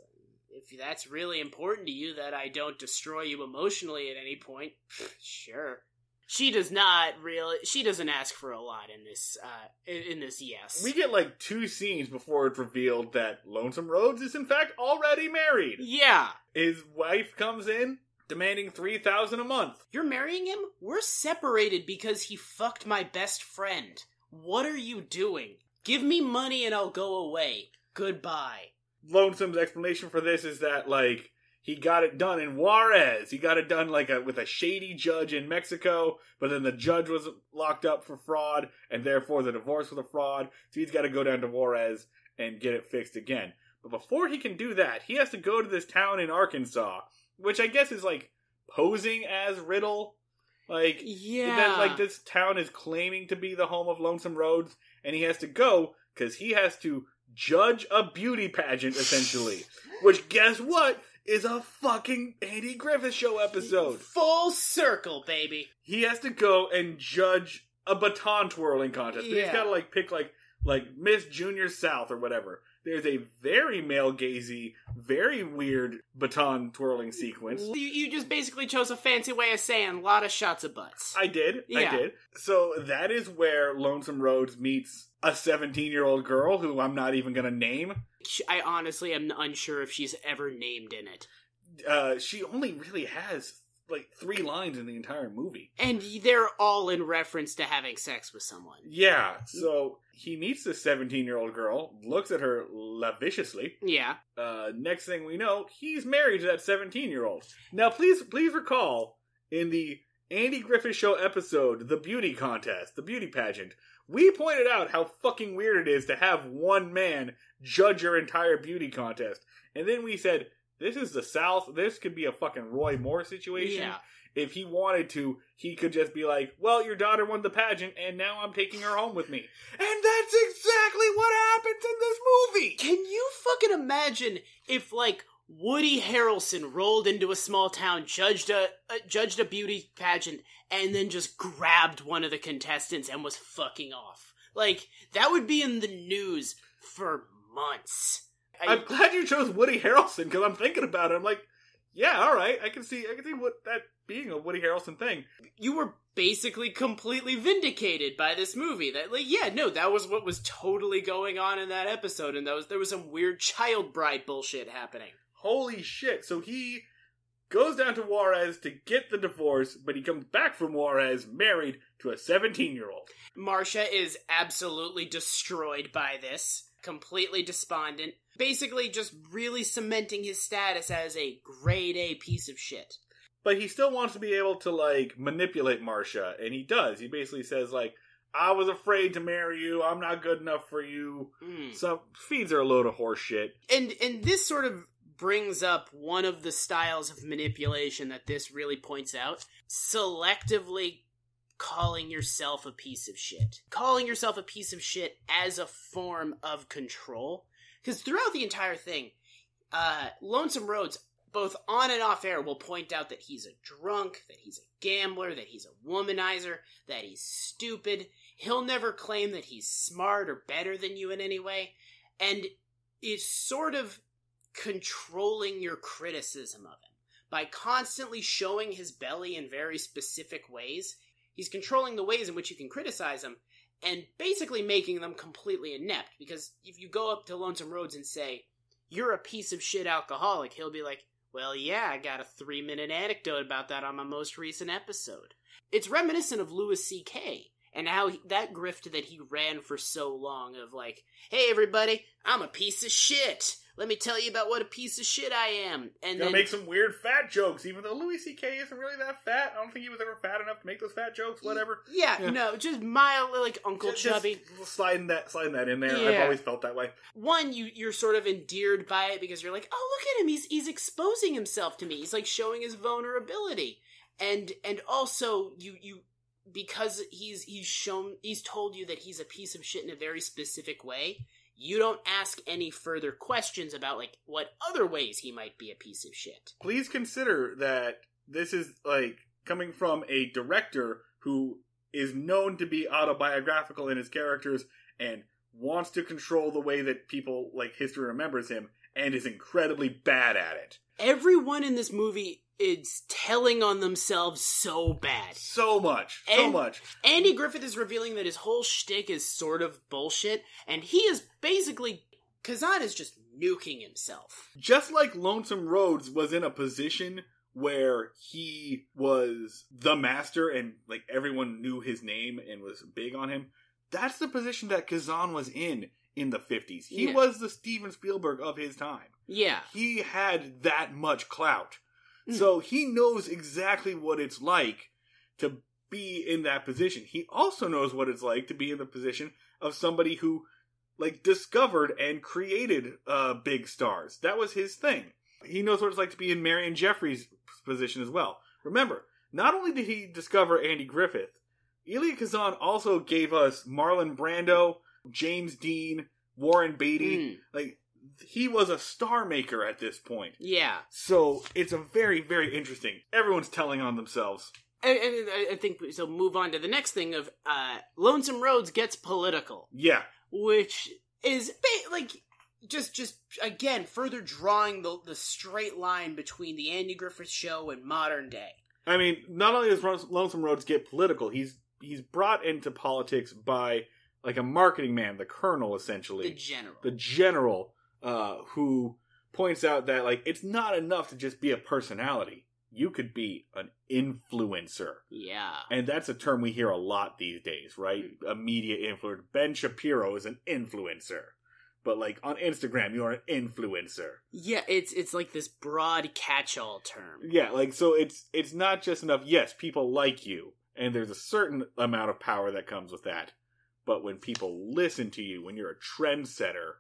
If that's really important to you that I don't destroy you emotionally at any point, sure. She doesn't ask for a lot in this yes. We get, like, 2 scenes before it's revealed that Lonesome Rhodes is, in fact, already married. Yeah. His wife comes in, demanding $3,000 a month. You're marrying him? We're separated because he fucked my best friend. What are you doing? Give me money and I'll go away. Goodbye. Lonesome's explanation for this is that, like, he got it done in Juarez. He got it done, like, with a shady judge in Mexico, but then the judge was locked up for fraud, and therefore the divorce was a fraud, so he's got to go down to Juarez and get it fixed again. But before he can do that, he has to go to this town in Arkansas, which I guess is, like, posing as Riddle. Like, yeah. Like, this town is claiming to be the home of Lonesome Rhodes, and he has to go because he has to judge a beauty pageant, essentially. Which, guess what? Is a fucking Andy Griffith Show episode. Full circle, baby. He has to go and judge a baton twirling contest. But he's got to, like, pick, like Miss Junior South or whatever. There's a very male-gazy, very weird baton twirling sequence. You just basically chose a fancy way of saying a lot of shots of butts. I did. So that is where Lonesome Rhodes meets a 17-year-old girl who I'm not even going to name. I honestly am unsure if she's ever named in it. She only really has, like, 3 lines in the entire movie. And they're all in reference to having sex with someone. Yeah, so he meets this 17-year-old girl, looks at her lasciviously. Yeah. Next thing we know, he's married to that 17-year-old. Now, please recall, in the Andy Griffith Show episode, The Beauty Contest, the beauty pageant, we pointed out how fucking weird it is to have one man judge your entire beauty contest. And then we said, this is the South, this could be a fucking Roy Moore situation. Yeah. If he wanted to, he could just be like, well, your daughter won the pageant, and now I'm taking her home with me. And that's exactly what happens in this movie! Can you fucking imagine if, like, Woody Harrelson rolled into a small town, judged a beauty pageant, and then just grabbed one of the contestants and was fucking off? Like, that would be in the news for months. I'm glad you chose Woody Harrelson, because I'm thinking about it. I'm like, yeah, alright, I can see what that being a Woody Harrelson thing. You were basically completely vindicated by this movie. That, like, yeah, no, that was what was totally going on in that episode, and there was some weird child bride bullshit happening. Holy shit. So he goes down to Juarez to get the divorce, but he comes back from Juarez married to a 17-year-old. Marcia is absolutely destroyed by this. Completely despondent. Basically just really cementing his status as a grade A piece of shit. But he still wants to be able to, like, manipulate Marcia, and he does. He basically says, like, I was afraid to marry you, I'm not good enough for you. So, feeds her a load of horse shit. And this sort of brings up one of the styles of manipulation that this really points out. Selectively calling yourself a piece of shit. Calling yourself a piece of shit as a form of control. Because throughout the entire thing, Lonesome Rhodes, both on and off air, will point out that he's a drunk, that he's a gambler, that he's a womanizer, that he's stupid. He'll never claim that he's smart or better than you in any way. And is sort of controlling your criticism of him. By constantly showing his belly in very specific ways, he's controlling the ways in which you can criticize him, and basically making them completely inept. Because if you go up to Lonesome Rhodes and say, you're a piece of shit alcoholic, he'll be like, well, yeah, I got a 3-minute anecdote about that on my most recent episode. It's reminiscent of Louis C.K., and how that grift that he ran for so long of like, hey everybody, I'm a piece of shit. Let me tell you about what a piece of shit I am. And Gonna make some weird fat jokes, even though Louis C.K. isn't really that fat. I don't think he was ever fat enough to make those fat jokes, whatever. Yeah. No, just mildly like Uncle Chubby. Just sliding that in there. Yeah. I've always felt that way. One, you're sort of endeared by it because you're like, oh, look at him, he's exposing himself to me. He's like showing his vulnerability. And also you because he's told you that he's a piece of shit in a very specific way, you don't ask any further questions about, like, what other ways he might be a piece of shit. Please consider that this is, like, coming from a director who is known to be autobiographical in his characters and wants to control the way that people, like, history remembers him, and is incredibly bad at it. Everyone in this movie is telling on themselves so bad. So much. Andy Griffith is revealing that his whole shtick is sort of bullshit, and he is basically... Kazan is just nuking himself. Just like Lonesome Rhodes was in a position where he was the master and, like, everyone knew his name and was big on him, that's the position that Kazan was in the 50s. He was the Steven Spielberg of his time. Yeah. He had that much clout. So he knows exactly what it's like to be in that position. He also knows what it's like to be in the position of somebody who, like, discovered and created big stars. That was his thing. He knows what it's like to be in Marion Jeffries' position as well. Remember, not only did he discover Andy Griffith, Elia Kazan also gave us Marlon Brando, James Dean, Warren Beatty. Like, he was a star maker at this point. Yeah. So it's a very, very interesting. Everyone's telling on themselves. And I think, so move on to the next thing of, Lonesome Rhodes gets political. Yeah. Which is, like, just again, further drawing the straight line between the Andy Griffith Show and modern day. I mean, not only does Lonesome Rhodes get political, he's brought into politics by, like, a marketing man, the colonel, essentially. The general, who points out that, like, it's not enough to just be a personality. You could be an influencer. Yeah. And that's a term we hear a lot these days, right? A media influencer. Ben Shapiro is an influencer. But, like, on Instagram, you're an influencer. Yeah, it's like this broad catch-all term. Yeah, like, so it's not just enough, yes, people like you, and there's a certain amount of power that comes with that. But when people listen to you, when you're a trendsetter,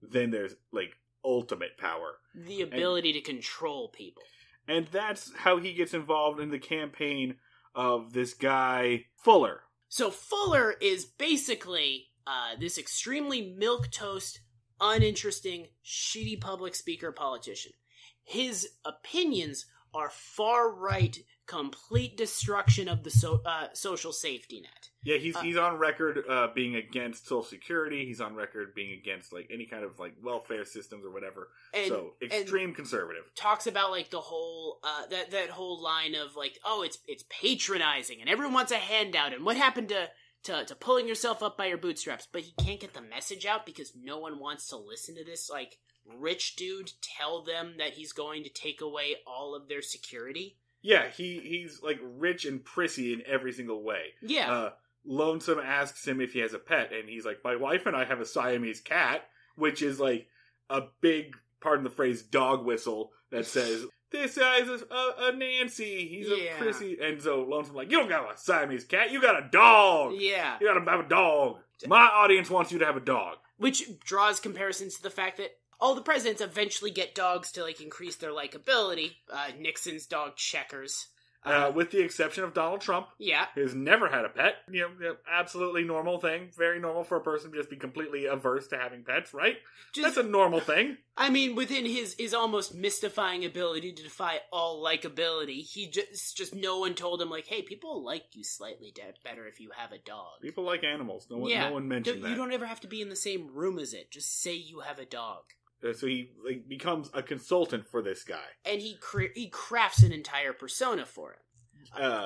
then there's, like, ultimate power. The ability to control people. And that's how he gets involved in the campaign of this guy, Fuller. So Fuller is basically this extremely milquetoast, uninteresting, shitty public speaker politician. His opinions are far-right, complete destruction of the social safety net. Yeah, he's on record being against Social Security. He's on record being against like any kind of like welfare systems or whatever. So extreme conservative. Talks about like the whole that whole line of like, oh, it's patronizing and everyone wants a handout and what happened to pulling yourself up by your bootstraps. But he can't get the message out because no one wants to listen to this like rich dude tell them that he's going to take away all of their security. Yeah, he's like rich and prissy in every single way. Yeah. Lonesome asks him if he has a pet, and he's like, my wife and I have a Siamese cat, which is like a big, pardon the phrase, dog whistle that says, this guy's a Nancy, he's a prissy. And so Lonesome's like, you don't got a Siamese cat, you got a dog. Yeah. You gotta have a dog. My audience wants you to have a dog. Which draws comparisons to the fact that all the presidents eventually get dogs to like increase their likability. Nixon's dog Checkers. With the exception of Donald Trump. Yeah. Who's never had a pet. You know, absolutely normal thing. Very normal for a person to just be completely averse to having pets, right? That's a normal thing. I mean, within his almost mystifying ability to defy all likability, he just no one told him, like, hey, people like you slightly better if you have a dog. People like animals. No one mentioned that. You don't ever have to be in the same room as it. Just say you have a dog. So he like becomes a consultant for this guy, and he crafts an entire persona for him.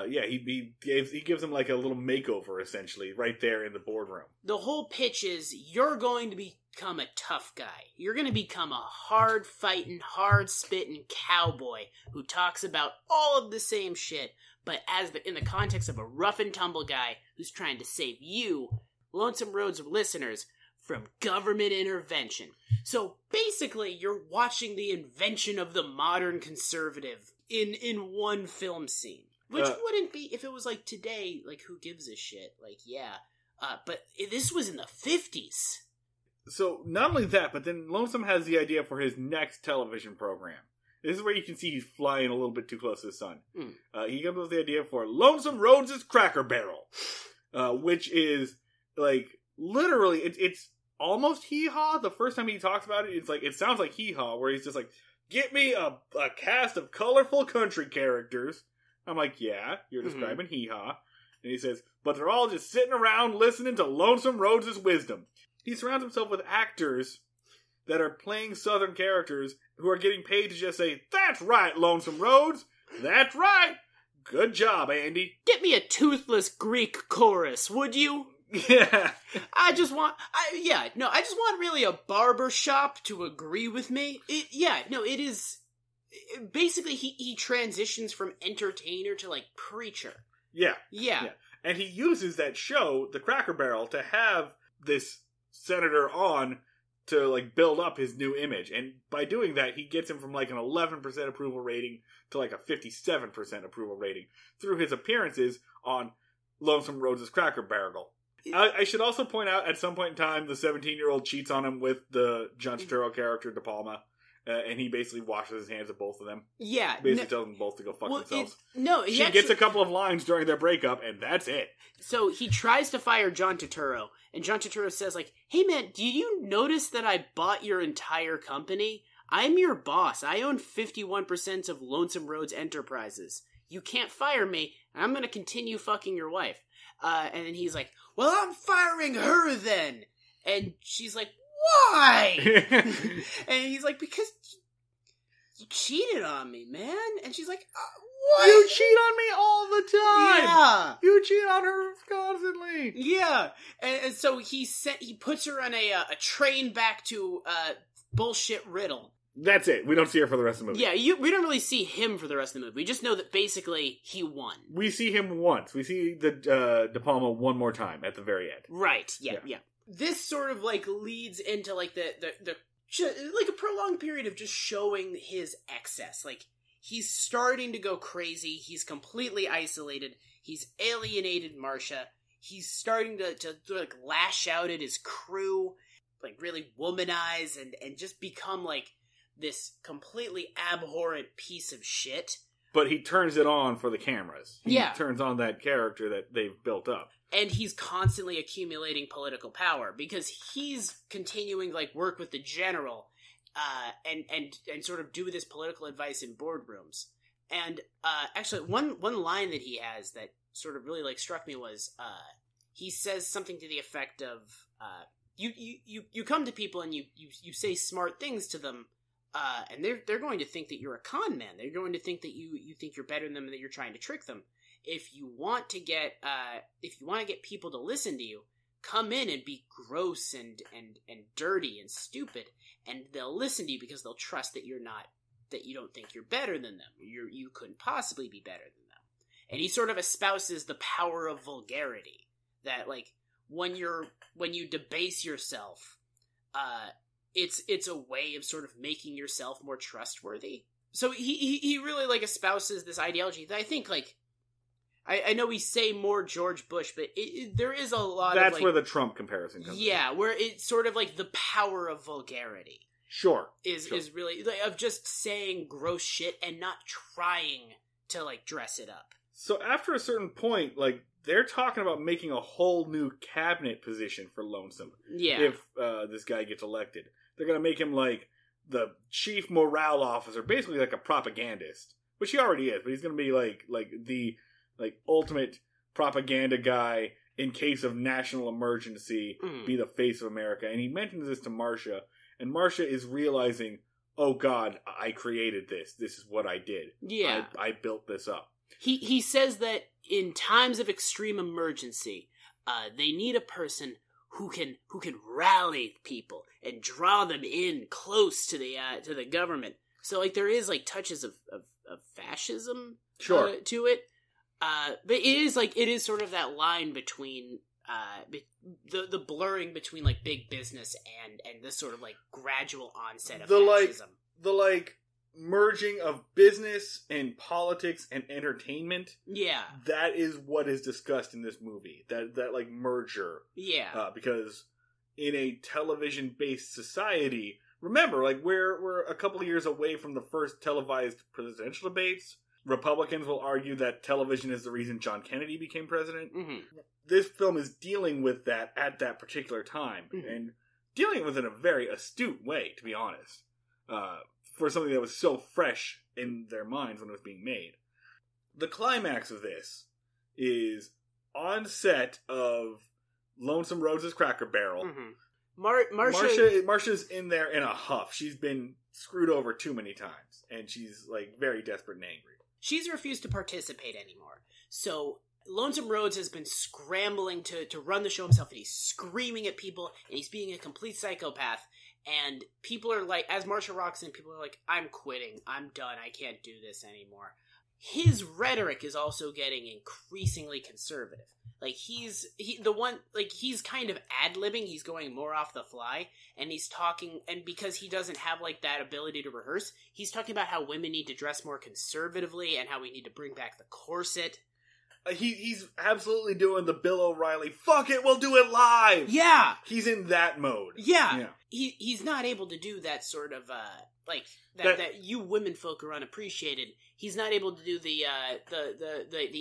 He gives him like a little makeover essentially right there in the boardroom. The whole pitch is you're going to become a tough guy. You're going to become a hard fighting, hard spitting cowboy who talks about all of the same shit, but in the context of a rough and tumble guy who's trying to save you, Lonesome Rhodes listeners, from government intervention. So basically, you're watching the invention of the modern conservative in one film scene. Which wouldn't be, if it was like today, like who gives a shit? Like, yeah. But this was in the 50s. So not only that, but then Lonesome has the idea for his next television program. This is where you can see he's flying a little bit too close to the sun. He comes up with the idea for Lonesome Rhodes' Cracker Barrel. Which is, like, literally, it's almost hee-haw. The first time he talks about it, it's like, it sounds like hee-haw, where he's just like, get me a cast of colorful country characters. I'm like, yeah, you're describing hee-haw. And he says, but they're all just sitting around listening to Lonesome Rhodes' wisdom. He surrounds himself with actors that are playing Southern characters who are getting paid to just say, that's right, Lonesome Rhodes. That's right. Good job, Andy. Get me a toothless Greek chorus, would you? Yeah. I just want really a barber shop to agree with me. It is... Basically, he transitions from entertainer to, like, preacher. Yeah. And he uses that show, The Cracker Barrel, to have this senator on to, like, build up his new image. And by doing that, he gets him from, like, an 11% approval rating to, like, a 57% approval rating through his appearances on Lonesome Rhodes' Cracker Barrel. I should also point out, at some point in time, the 17-year-old cheats on him with the John Turturro character, De Palma. And he basically washes his hands of both of them. Yeah. Basically tells them both to go fuck themselves. She gets a couple of lines during their breakup, and that's it. So he tries to fire John Turturro, and John Turturro says, like, hey man, do you notice that I bought your entire company? I'm your boss. I own 51% of Lonesome Rhodes Enterprises. You can't fire me, and I'm gonna continue fucking your wife. And then he's like, well, I'm firing her then. And she's like, why? And he's like, because you cheated on me, man. And she's like, what? You cheat on me all the time. Yeah. You cheat on her constantly. Yeah. And so he puts her on a train back to bullshit Riddle. That's it. We don't see her for the rest of the movie. Yeah, we don't really see him for the rest of the movie. We just know that basically he won. We see him once. We see the De Palma one more time at the very end. Right. Yeah. This sort of, like, leads into, like, like a prolonged period of just showing his excess. Like, he's starting to go crazy. He's completely isolated. He's alienated Marcia. He's starting to like, lash out at his crew, like, really womanize and just become, like, this completely abhorrent piece of shit. But he turns it on for the cameras. He Yeah. turns on that character that they've built up. And he's constantly accumulating political power because he's continuing, like, work with the general, and sort of do this political advice in boardrooms. And actually, one line that he has that sort of really, like, struck me was he says something to the effect of you come to people and you say smart things to them, and they're going to think that you're a con man. They're going to think that you think you're better than them and that you're trying to trick them. If you want to get people to listen to you, come in and be gross and dirty and stupid, and they'll listen to you because they'll trust that you don't think you're better than them. You couldn't possibly be better than them. And he sort of espouses the power of vulgarity, that, like, when you debase yourself, it's a way of sort of making yourself more trustworthy. So he really, like, espouses this ideology that I think, like, I know we say more George Bush, but there is a lot That's of, like, where the Trump comparison comes in. Yeah, where it's sort of like the power of vulgarity. Sure. Is really, like, of just saying gross shit and not trying to, like, dress it up. So after a certain point, like, they're talking about making a whole new cabinet position for Lonesome. Yeah. If this guy gets elected. They're going to make him, like, the chief morale officer, basically like a propagandist. Which he already is, but he's going to be, like the ultimate propaganda guy in case of national emergency, be the face of America. And he mentions this to Marcia, and Marcia is realizing, oh God, I created this. This is what I did. Yeah. I built this up. He says that in times of extreme emergency, they need a person who can rally people and draw them in close to the government. So, like, there is, like, touches of fascism to it. But it is sort of that line between the blurring between, like, big business and this sort of, like, gradual onset of fascism. The merging of business and politics and entertainment. Yeah. That is what is discussed in this movie. That like, merger. Yeah. Because in a television-based society, remember, like, we're a couple of years away from the first televised presidential debates. Republicans will argue that television is the reason John Kennedy became president. Mm-hmm. This film is dealing with that at that particular time, and dealing with it in a very astute way, to be honest, for something that was so fresh in their minds when it was being made. The climax of this is on set of Lonesome Rhodes' Cracker Barrel. Mm-hmm. Marcia's in there in a huff. She's been screwed over too many times, and she's, like, very desperate and angry. She's refused to participate anymore. So Lonesome Rhodes has been scrambling to run the show himself, and he's screaming at people, and he's being a complete psychopath. And people are like, as Marcia rocks in, people are like, I'm quitting. I'm done. I can't do this anymore. His rhetoric is also getting increasingly conservative. Like, he's kind of ad-libbing. He's going more off the fly, and he's talking, and because he doesn't have, like, that ability to rehearse, he's talking about how women need to dress more conservatively and how we need to bring back the corset. He's absolutely doing the Bill O'Reilly, fuck it, we'll do it live! Yeah! He's in that mode. Yeah. He's not able to do that sort of, that you women folk are unappreciated. He's not able to do the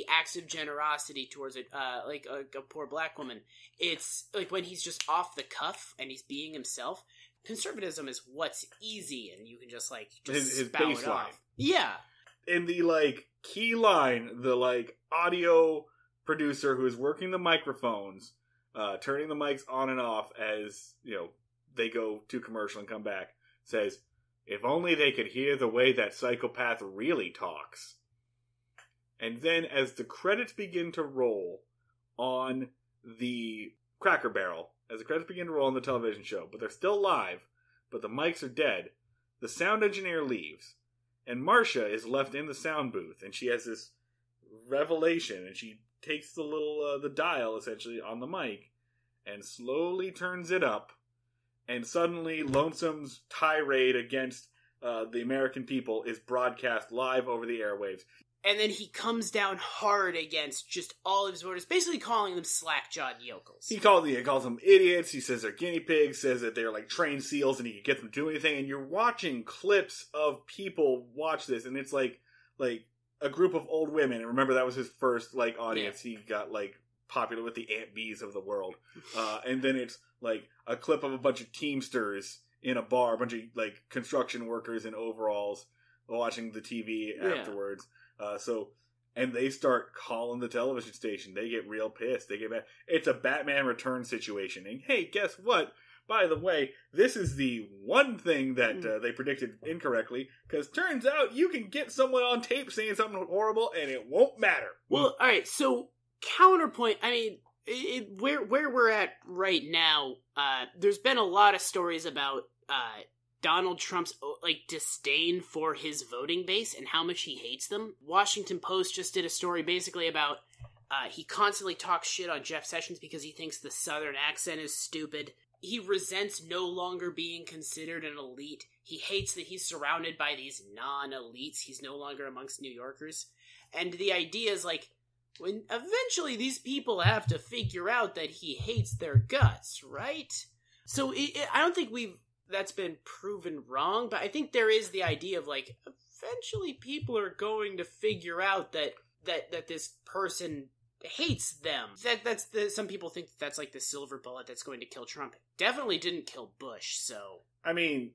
acts of generosity towards a poor black woman. It's like when he's just off the cuff and he's being himself. Conservatism is what's easy, and you can just his spout it off. Yeah. In the, like, key line, the, like, audio producer who is working the microphones, turning the mics on and off as, you know, they go to commercial and come back, says, if only they could hear the way that psychopath really talks. And then as the credits begin to roll on the Cracker Barrel, as the credits begin to roll on the television show, but they're still live, but the mics are dead, the sound engineer leaves, and Marcia is left in the sound booth, and she has this revelation, and she takes the little, the dial, essentially, on the mic, and slowly turns it up, and suddenly Lonesome's tirade against the American people is broadcast live over the airwaves. And then he comes down hard against just all of his voters, basically calling them slack-jawed yokels. He calls them idiots, he says they're guinea pigs, says that they're like trained seals and he can get them to do anything, and you're watching clips of people watch this, and it's like a group of old women, and remember that was his first like audience. Yeah. He got like popular with the Aunt Bees of the world. And then it's like a clip of a bunch of Teamsters in a bar, a bunch of like construction workers in overalls watching the TV afterwards. And they start calling the television station. They get real pissed. They get mad. It's a Batman Returns situation. And hey, guess what? By the way, this is the one thing that they predicted incorrectly, because turns out you can get someone on tape saying something horrible and it won't matter. Well, alright, so counterpoint, I mean, where we're at right now, there's been a lot of stories about Donald Trump's like disdain for his voting base and how much he hates them. Washington Post just did a story basically about he constantly talks shit on Jeff Sessions because he thinks the Southern accent is stupid. He resents no longer being considered an elite. He hates that he's surrounded by these non-elites. He's no longer amongst New Yorkers. And the idea is like, when eventually these people have to figure out that he hates their guts, right? So I don't think that's been proven wrong, but I think there is the idea of like, eventually people are going to figure out that this person hates them. Some people think that's like the silver bullet that's going to kill Trump. Definitely didn't kill Bush, so. I mean,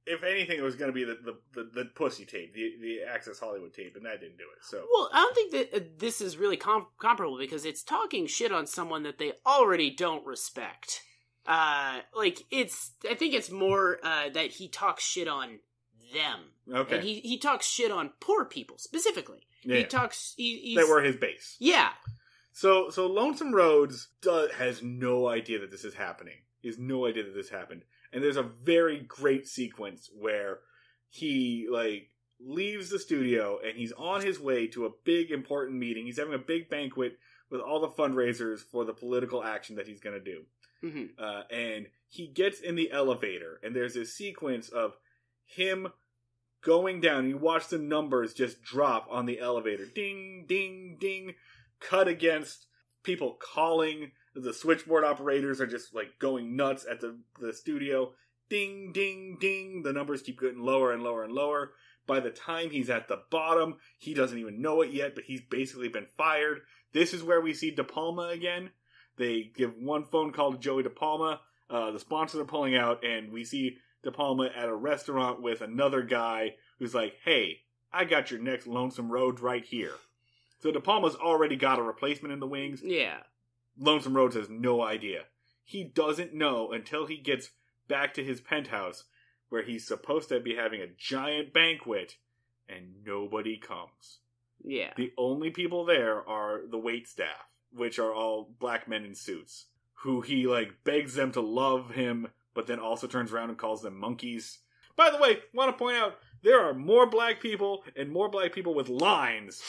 if anything, it was going to be the pussy tape, the Access Hollywood tape, and that didn't do it, so. Well, I don't think that this is really comparable, because it's talking shit on someone that they already don't respect. I think it's more that he talks shit on them. Okay. And he talks shit on poor people, specifically. Yeah. He talks... They were his base. Yeah. So Lonesome Rhodes has no idea that this is happening. He has no idea that this happened. And there's a very great sequence where he, like, leaves the studio and he's on his way to a big, important meeting. He's having a big banquet with all the fundraisers for the political action that he's going to do. Mm-hmm. And he gets in the elevator, and there's this sequence of him going down. You watch the numbers just drop on the elevator. Ding, ding, ding. Cut against people calling. The switchboard operators are just like going nuts at the studio. Ding, ding, ding. The numbers keep getting lower and lower and lower. By the time he's at the bottom, he doesn't even know it yet, but he's basically been fired. This is where we see De Palma again. They give one phone call to Joey De Palma. The sponsors are pulling out, and we see De Palma at a restaurant with another guy who's like, hey, I got your next Lonesome Rhodes right here. So De Palma's already got a replacement in the wings. Yeah. Lonesome Rhodes has no idea. He doesn't know until he gets back to his penthouse, where he's supposed to be having a giant banquet, and nobody comes. Yeah. The only people there are the waitstaff, which are all black men in suits, who he, like, begs them to love him, but then also turns around and calls them monkeys. By the way, want to point out, there are more black people and more black people with lines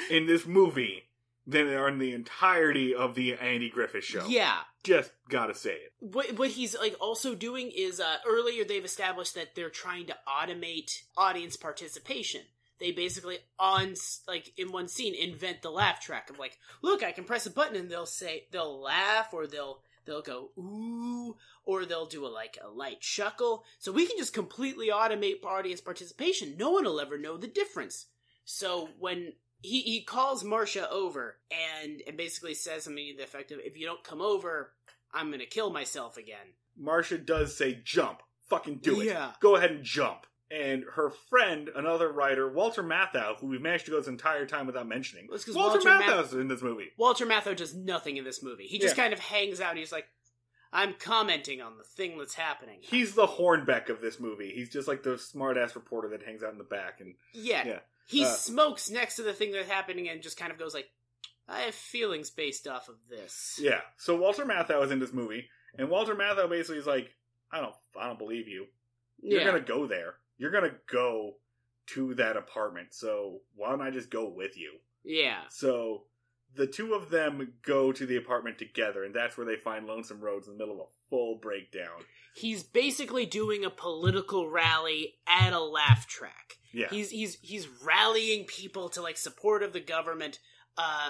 in this movie than there are in the entirety of the Andy Griffith show. Yeah. Just gotta say it. What he's like also doing is, earlier they've established that they're trying to automate audience participation. They basically, in one scene, invent the laugh track of like, look, I can press a button and they'll laugh, or they'll go, ooh, or they'll do a light chuckle. So we can just completely automate audience participation. No one will ever know the difference. So when he calls Marcia over and basically says something to the effect of, if you don't come over, I'm going to kill myself again. Marcia does say, jump. Fucking do it. Yeah. Go ahead and jump. And her friend, another writer, Walter Matthau, who we've managed to go this entire time without mentioning. Walter Matthau's in this movie. Walter Matthau does nothing in this movie. He just kind of hangs out. He's like, I'm commenting on the thing that's happening. He's the Hornbeck of this movie. He's just like the smart-ass reporter that hangs out in the back. And he smokes next to the thing that's happening and just kind of goes like, I have feelings based off of this. Yeah. So Walter Matthau is in this movie, and Walter Matthau basically is like, I don't believe you. You're gonna go there. You're gonna go to that apartment, so why don't I just go with you? Yeah. So the two of them go to the apartment together, and that's where they find Lonesome Rhodes in the middle of a full breakdown. He's basically doing a political rally at a laugh track. Yeah. He's rallying people to, like, support of the government,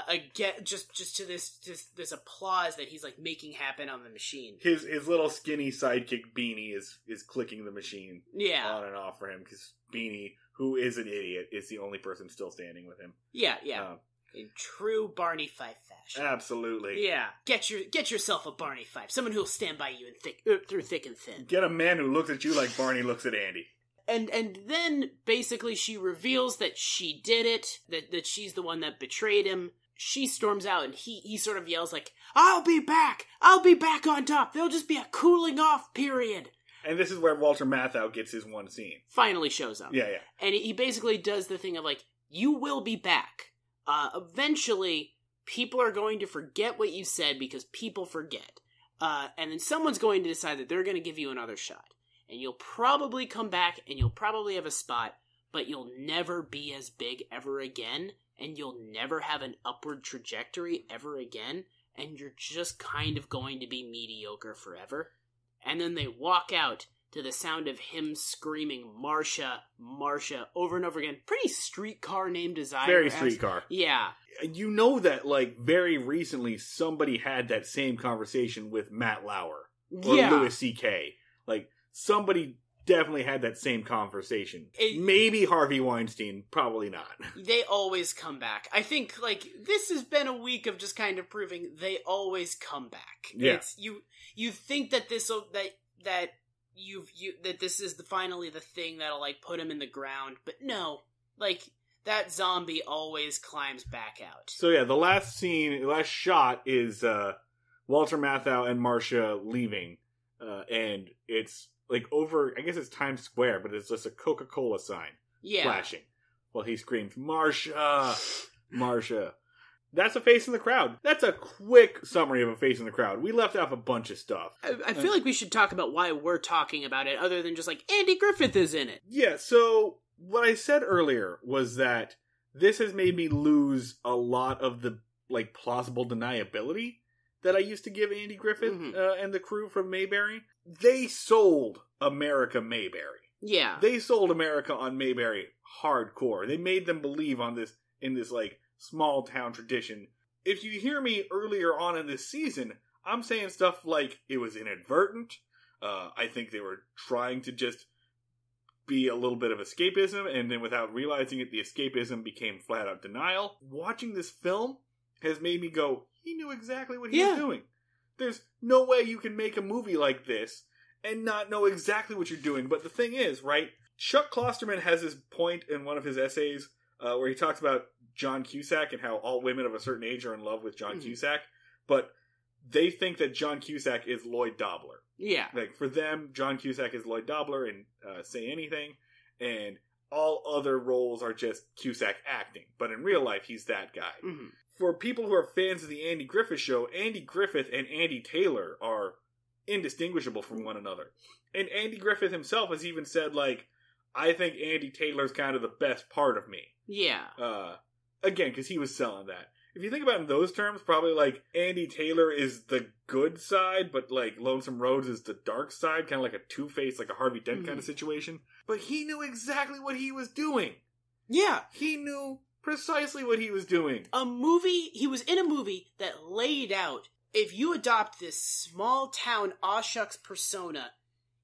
again, just to this applause that he's, like, making happen on the machine. His little skinny sidekick Beanie is clicking the machine on and off for him, because Beanie, who is an idiot, is the only person still standing with him. Yeah. In true Barney Fife fashion. Absolutely. Yeah. Get yourself a Barney Fife. Someone who'll stand by you through thick and thin. Get a man who looks at you like Barney looks at Andy. And then, basically, she reveals that she did it, that she's the one that betrayed him. She storms out, and he sort of yells like, I'll be back on top! There'll just be a cooling off period! And this is where Walter Matthau gets his one scene. Finally shows up. Yeah. And he basically does the thing of, like, you will be back. Eventually, people are going to forget what you said because people forget. And then someone's going to decide that they're going to give you another shot. And you'll probably come back and you'll probably have a spot, but you'll never be as big ever again. And you'll never have an upward trajectory ever again. And you're just kind of going to be mediocre forever. And then they walk out to the sound of him screaming, Marsha, Marsha, over and over again. Pretty streetcar name design. Very streetcar. Yeah. You know that, like, very recently somebody had that same conversation with Matt Lauer. Or Louis C.K. Like, somebody definitely had that same conversation. Maybe Harvey Weinstein, probably not. They always come back. I think, like, this has been a week of just kind of proving they always come back. Yeah. It's, you think that that this is finally the thing that'll, like, put him in the ground, but no, like, that zombie always climbs back out. So yeah, the last shot is Walter Matthau and Marsha leaving, and it's like over, I guess it's Times Square, but it's just a Coca-Cola sign flashing while he screams, Marsha, Marsha. That's a face in the crowd. That's a quick summary of a face in the crowd. We left off a bunch of stuff. I feel like we should talk about why we're talking about it, other than just like, Andy Griffith is in it. Yeah, so what I said earlier was that this has made me lose a lot of the, like, plausible deniability that I used to give Andy Griffith and the crew from Mayberry. They sold America Mayberry. Yeah. They sold America on Mayberry hardcore. They made them believe in this, like, small town tradition. If you hear me earlier on in this season, I'm saying stuff like it was inadvertent. I think they were trying to just be a little bit of escapism, and then without realizing it, the escapism became flat out denial. Watching this film has made me go, he knew exactly what he was doing. There's no way you can make a movie like this and not know exactly what you're doing. But the thing is, right, Chuck Klosterman has this point in one of his essays where he talks about John Cusack and how all women of a certain age are in love with John Cusack, but they think that John Cusack is Lloyd Dobler. Yeah. Like, for them, John Cusack is Lloyd Dobler in Say Anything, and all other roles are just Cusack acting. But in real life, he's that guy. Mm-hmm. For people who are fans of the Andy Griffith Show, Andy Griffith and Andy Taylor are indistinguishable from one another. And Andy Griffith himself has even said, like, I think Andy Taylor's kind of the best part of me. Yeah. Again, because he was selling that. If you think about it in those terms, probably, like, Andy Taylor is the good side, but, like, Lonesome Rhodes is the dark side, kind of like a Two-Face, like a Harvey Dent kind of situation. But he knew exactly what he was doing. Yeah. He knew precisely what he was doing. He was in a movie that laid out, if you adopt this small-town aw shucks persona,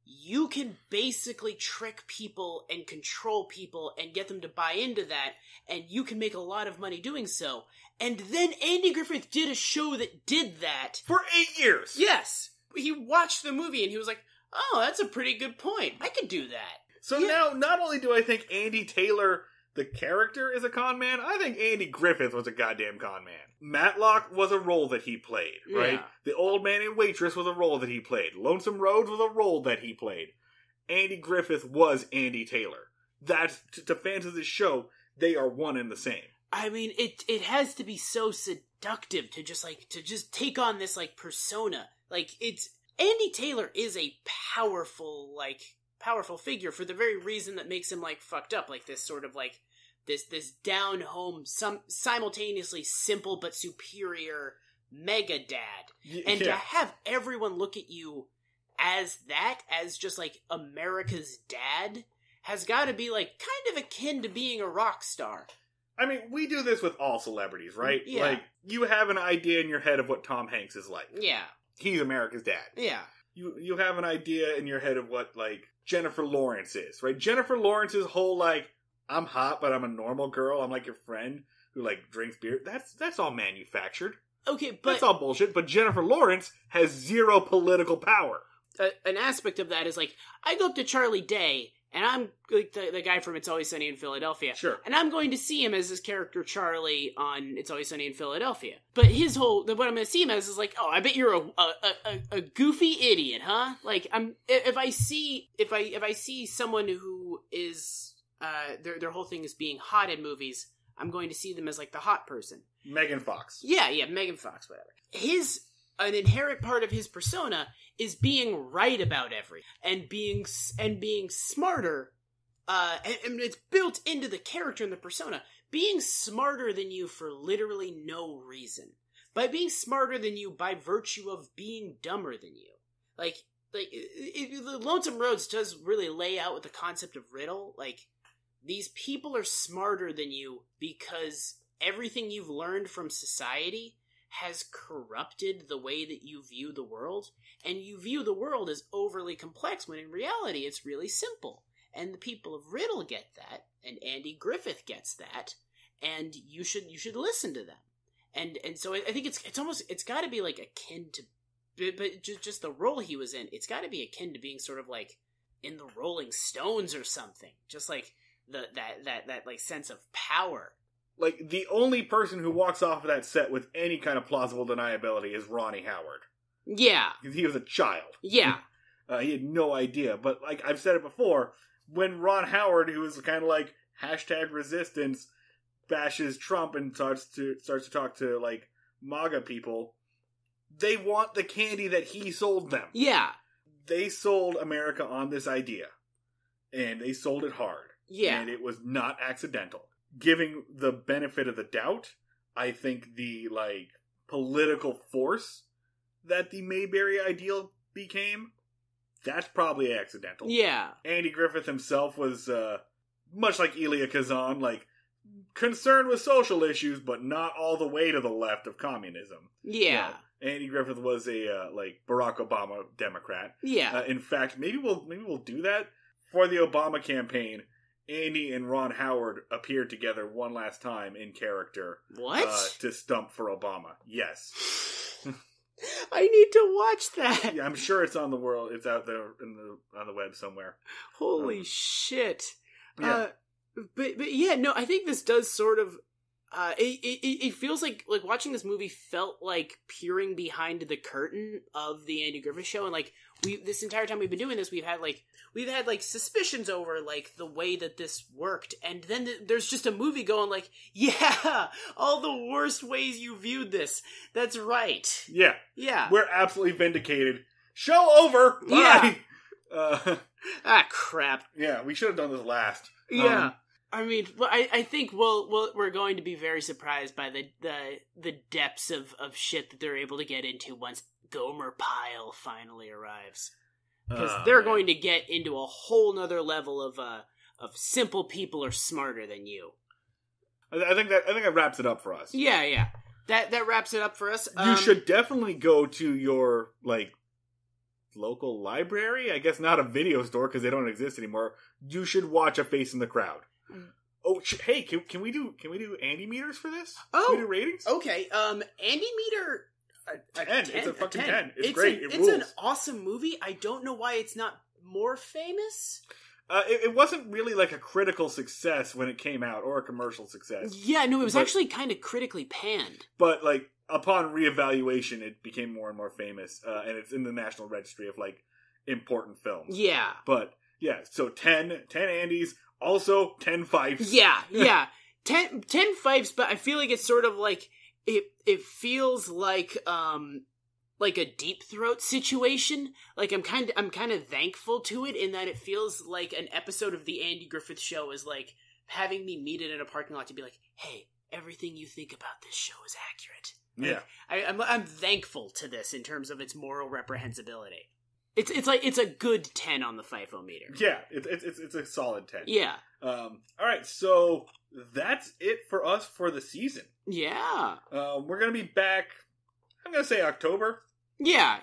you can basically trick people and control people and get them to buy into that, and you can make a lot of money doing so. And then Andy Griffith did a show that did that. For 8 years! Yes! He watched the movie and he was like, oh, that's a pretty good point. I could do that. So now, not only do I think Andy Taylor, the character, is a con man, I think Andy Griffith was a goddamn con man. Matlock was a role that he played, right? Yeah. The old man and waitress was a role that he played. Lonesome Rhodes was a role that he played. Andy Griffith was Andy Taylor. That's, to fans of this show, they are one and the same. I mean, it has to be so seductive to just take on this, like, persona. Like, Andy Taylor is a powerful figure for the very reason that makes him, like, fucked up. Like, this sort of, like, this down home, simultaneously simple but superior mega dad, and to have everyone look at you as just like America's dad has got to be like kind of akin to being a rock star. I mean, we do this with all celebrities, right? Yeah. Like, you have an idea in your head of what Tom Hanks is like. Yeah. He's America's dad. Yeah. You have an idea in your head of what, like, Jennifer Lawrence is, right? Jennifer Lawrence's whole, like, I'm hot, but I'm a normal girl. I'm like your friend who, like, drinks beer. That's all manufactured. Okay, but... That's all bullshit, but Jennifer Lawrence has zero political power. An aspect of that is, like, I go up to Charlie Day, and I'm like the guy from It's Always Sunny in Philadelphia. Sure. And I'm going to see him as his character Charlie on It's Always Sunny in Philadelphia. But his whole, what I'm going to see him as is like, oh, I bet you're a goofy idiot, huh? Like, if I see someone who is, their whole thing is being hot in movies, I'm going to see them as like the hot person. Megan Fox. Yeah, Megan Fox, whatever. An inherent part of his persona is being right about everything and being smarter. And it's built into the character and the persona. Being smarter than you for literally no reason. By being smarter than you by virtue of being dumber than you. Like the Lonesome Rhodes does really lay out with the concept of riddle. Like, these people are smarter than you because everything you've learned from society has corrupted the way that you view the world, and you view the world as overly complex when in reality it's really simple. And the people of Riddle get that, and Andy Griffith gets that, and you should listen to them. And so I think it's got to be like akin to, but just the role he was in, it's got to be akin to being sort of like in the Rolling Stones or something, just like that like sense of power. Like, the only person who walks off of that set with any kind of plausible deniability is Ronnie Howard. Yeah. Because he was a child. Yeah. He had no idea. But, like, I've said it before, when Ron Howard, who was kind of like #resistance, bashes Trump and starts to talk to, like, MAGA people, they want the candy that he sold them. Yeah. They sold America on this idea. And they sold it hard. Yeah. And it was not accidental. Giving the benefit of the doubt, I think the, like, political force that the Mayberry ideal became, that's probably accidental. Yeah. Andy Griffith himself was, much like Elia Kazan, like, concerned with social issues, but not all the way to the left of communism. Yeah. Andy Griffith was a, like, Barack Obama Democrat. Yeah. In fact, maybe we'll do that for the Obama campaign. Andy and Ron Howard appeared together one last time in character. What? To stump for Obama. Yes. I need to watch that. Yeah, I'm sure it's on the world. It's out there on the web somewhere. Holy shit. Yeah. But yeah, no, I think this does sort of, it feels like watching this movie felt like peering behind the curtain of the Andy Griffith Show, and like this entire time we've been doing this, we've had suspicions over like the way that this worked, and then there's just a movie going like, yeah, all the worst ways you viewed this. That's right. Yeah. Yeah. We're absolutely vindicated. Show over. Bye. Yeah. Crap. Yeah, we should have done this last. Yeah. I mean, I think we're going to be very surprised by the depths of shit that they're able to get into once Gomer Pyle finally arrives. Because they're going to get into a whole nother level of simple people are smarter than you. I think that wraps it up for us. Yeah. That wraps it up for us. You should definitely go to your, like, local library. I guess not a video store because they don't exist anymore. You should watch A Face in the Crowd. Oh, hey, can we do Andy meters for this? Oh, can we do ratings? Okay. Andy meter. A 10. It's a fucking 10. It's great. It rules. It's an awesome movie. I don't know why it's not more famous. It wasn't really like a critical success when it came out, or a commercial success. Yeah, no, it was actually kind of critically panned. But like upon reevaluation, it became more and more famous, and it's in the National Registry of like important films. Yeah. But yeah, so 10 Andys, also 10 Fifes. Yeah. 10 Fifes, but I feel like it's sort of like it feels like a Deep Throat situation. Like I'm kind of thankful to it in that it feels like an episode of the Andy Griffith Show is like having me meet it in a parking lot to be like, hey, everything you think about this show is accurate. Yeah. I'm thankful to this in terms of its moral reprehensibility. It's a good 10 on the FIFO-meter. Yeah, it's a solid 10. Yeah. All right, so that's it for us for the season. Yeah. We're gonna be back, I'm gonna say October. Yeah.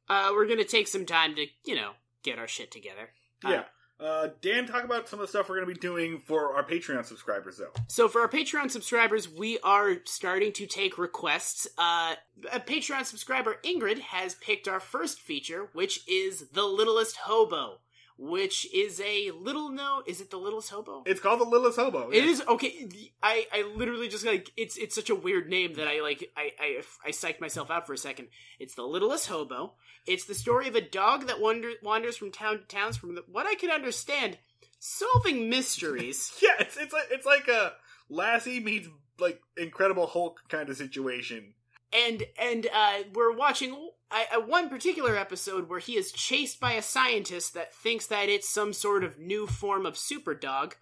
We're gonna take some time to, get our shit together. Yeah. Dan, talk about some of the stuff we're going to be doing for our Patreon subscribers, though. So for our Patreon subscribers, we are starting to take requests. A Patreon subscriber, Ingrid, has picked our first feature, which is The Littlest Hobo, which is a little known... Is it The Littlest Hobo? It's called The Littlest Hobo. It is? Okay. I literally just, it's such a weird name that I psyched myself out for a second. It's The Littlest Hobo. It's the story of a dog that wanders from town to town from what I can understand, solving mysteries. Yeah, it's like a Lassie meets like Incredible Hulk kind of situation. And we're watching one particular episode where he is chased by a scientist that thinks that it's some sort of new form of super dog.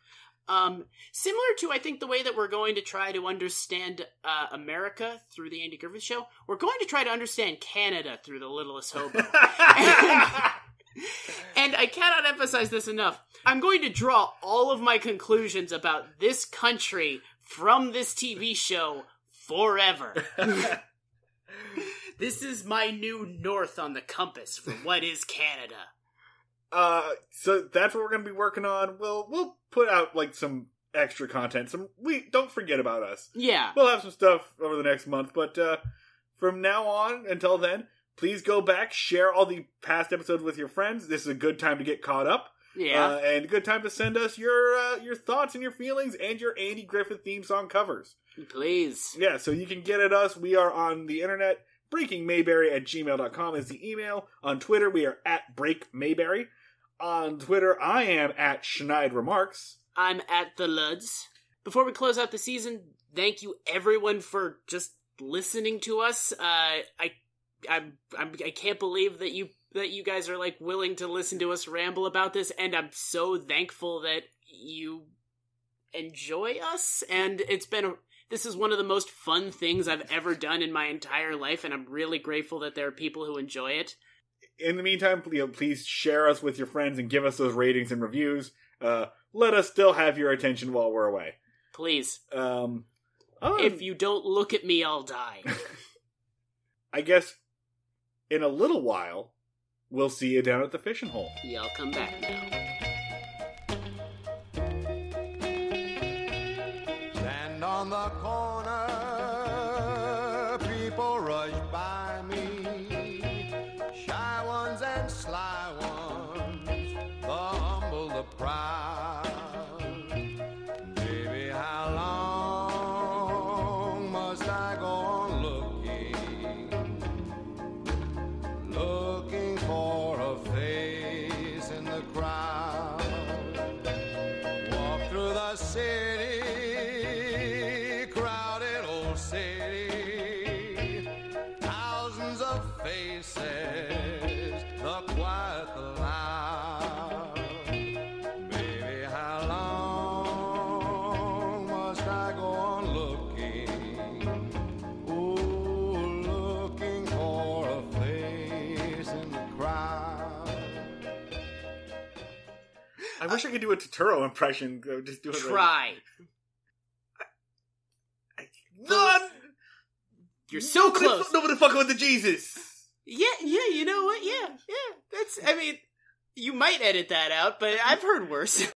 Similar to, I think, the way that we're going to try to understand America through the Andy Griffith Show, we're going to try to understand Canada through The Littlest Hobo. And I cannot emphasize this enough. I'm going to draw all of my conclusions about this country from this TV show forever. This is my new north on the compass for what is Canada. So that's what we're going to be working on. We'll put out like some extra content. Don't forget about us. Yeah. We'll have some stuff over the next month, but from now on until then, please go back, share all the past episodes with your friends. This is a good time to get caught up. Yeah. And a good time to send us your thoughts and your feelings and your Andy Griffith theme song covers. Please. Yeah, so you can get at us. We are on the internet. BreakingMayberry@gmail.com is the email. On Twitter, we are @BreakMayberry. On Twitter, I am @SchneidRemarks. I'm @TheLuds. Before we close out the season, thank you everyone for just listening to us. I can't believe that you guys are like willing to listen to us ramble about this, and I'm so thankful that you enjoy us. And this is one of the most fun things I've ever done in my entire life, and I'm really grateful that there are people who enjoy it. In the meantime, please share us with your friends and give us those ratings and reviews. Let us still have your attention while we're away. Please. If you don't look at me, I'll die. I guess in a little while, we'll see you down at the fishing hole. Yeah, I'll come back now. Stand on the corner, people rush by me, shy ones and sly ones, the humble, the proud. Baby, how long must I go on looking for a face in the crowd? Walk through the city, crowded old city, thousands of faces, the quiet, the loud. Baby, how long must I go on looking for a face in the crowd? I wish I could do a Turturro impression. Just do it. Try. None. You're so close. Nobody fucking with the Jesus. Yeah, you know what? Yeah. You might edit that out, but I've heard worse.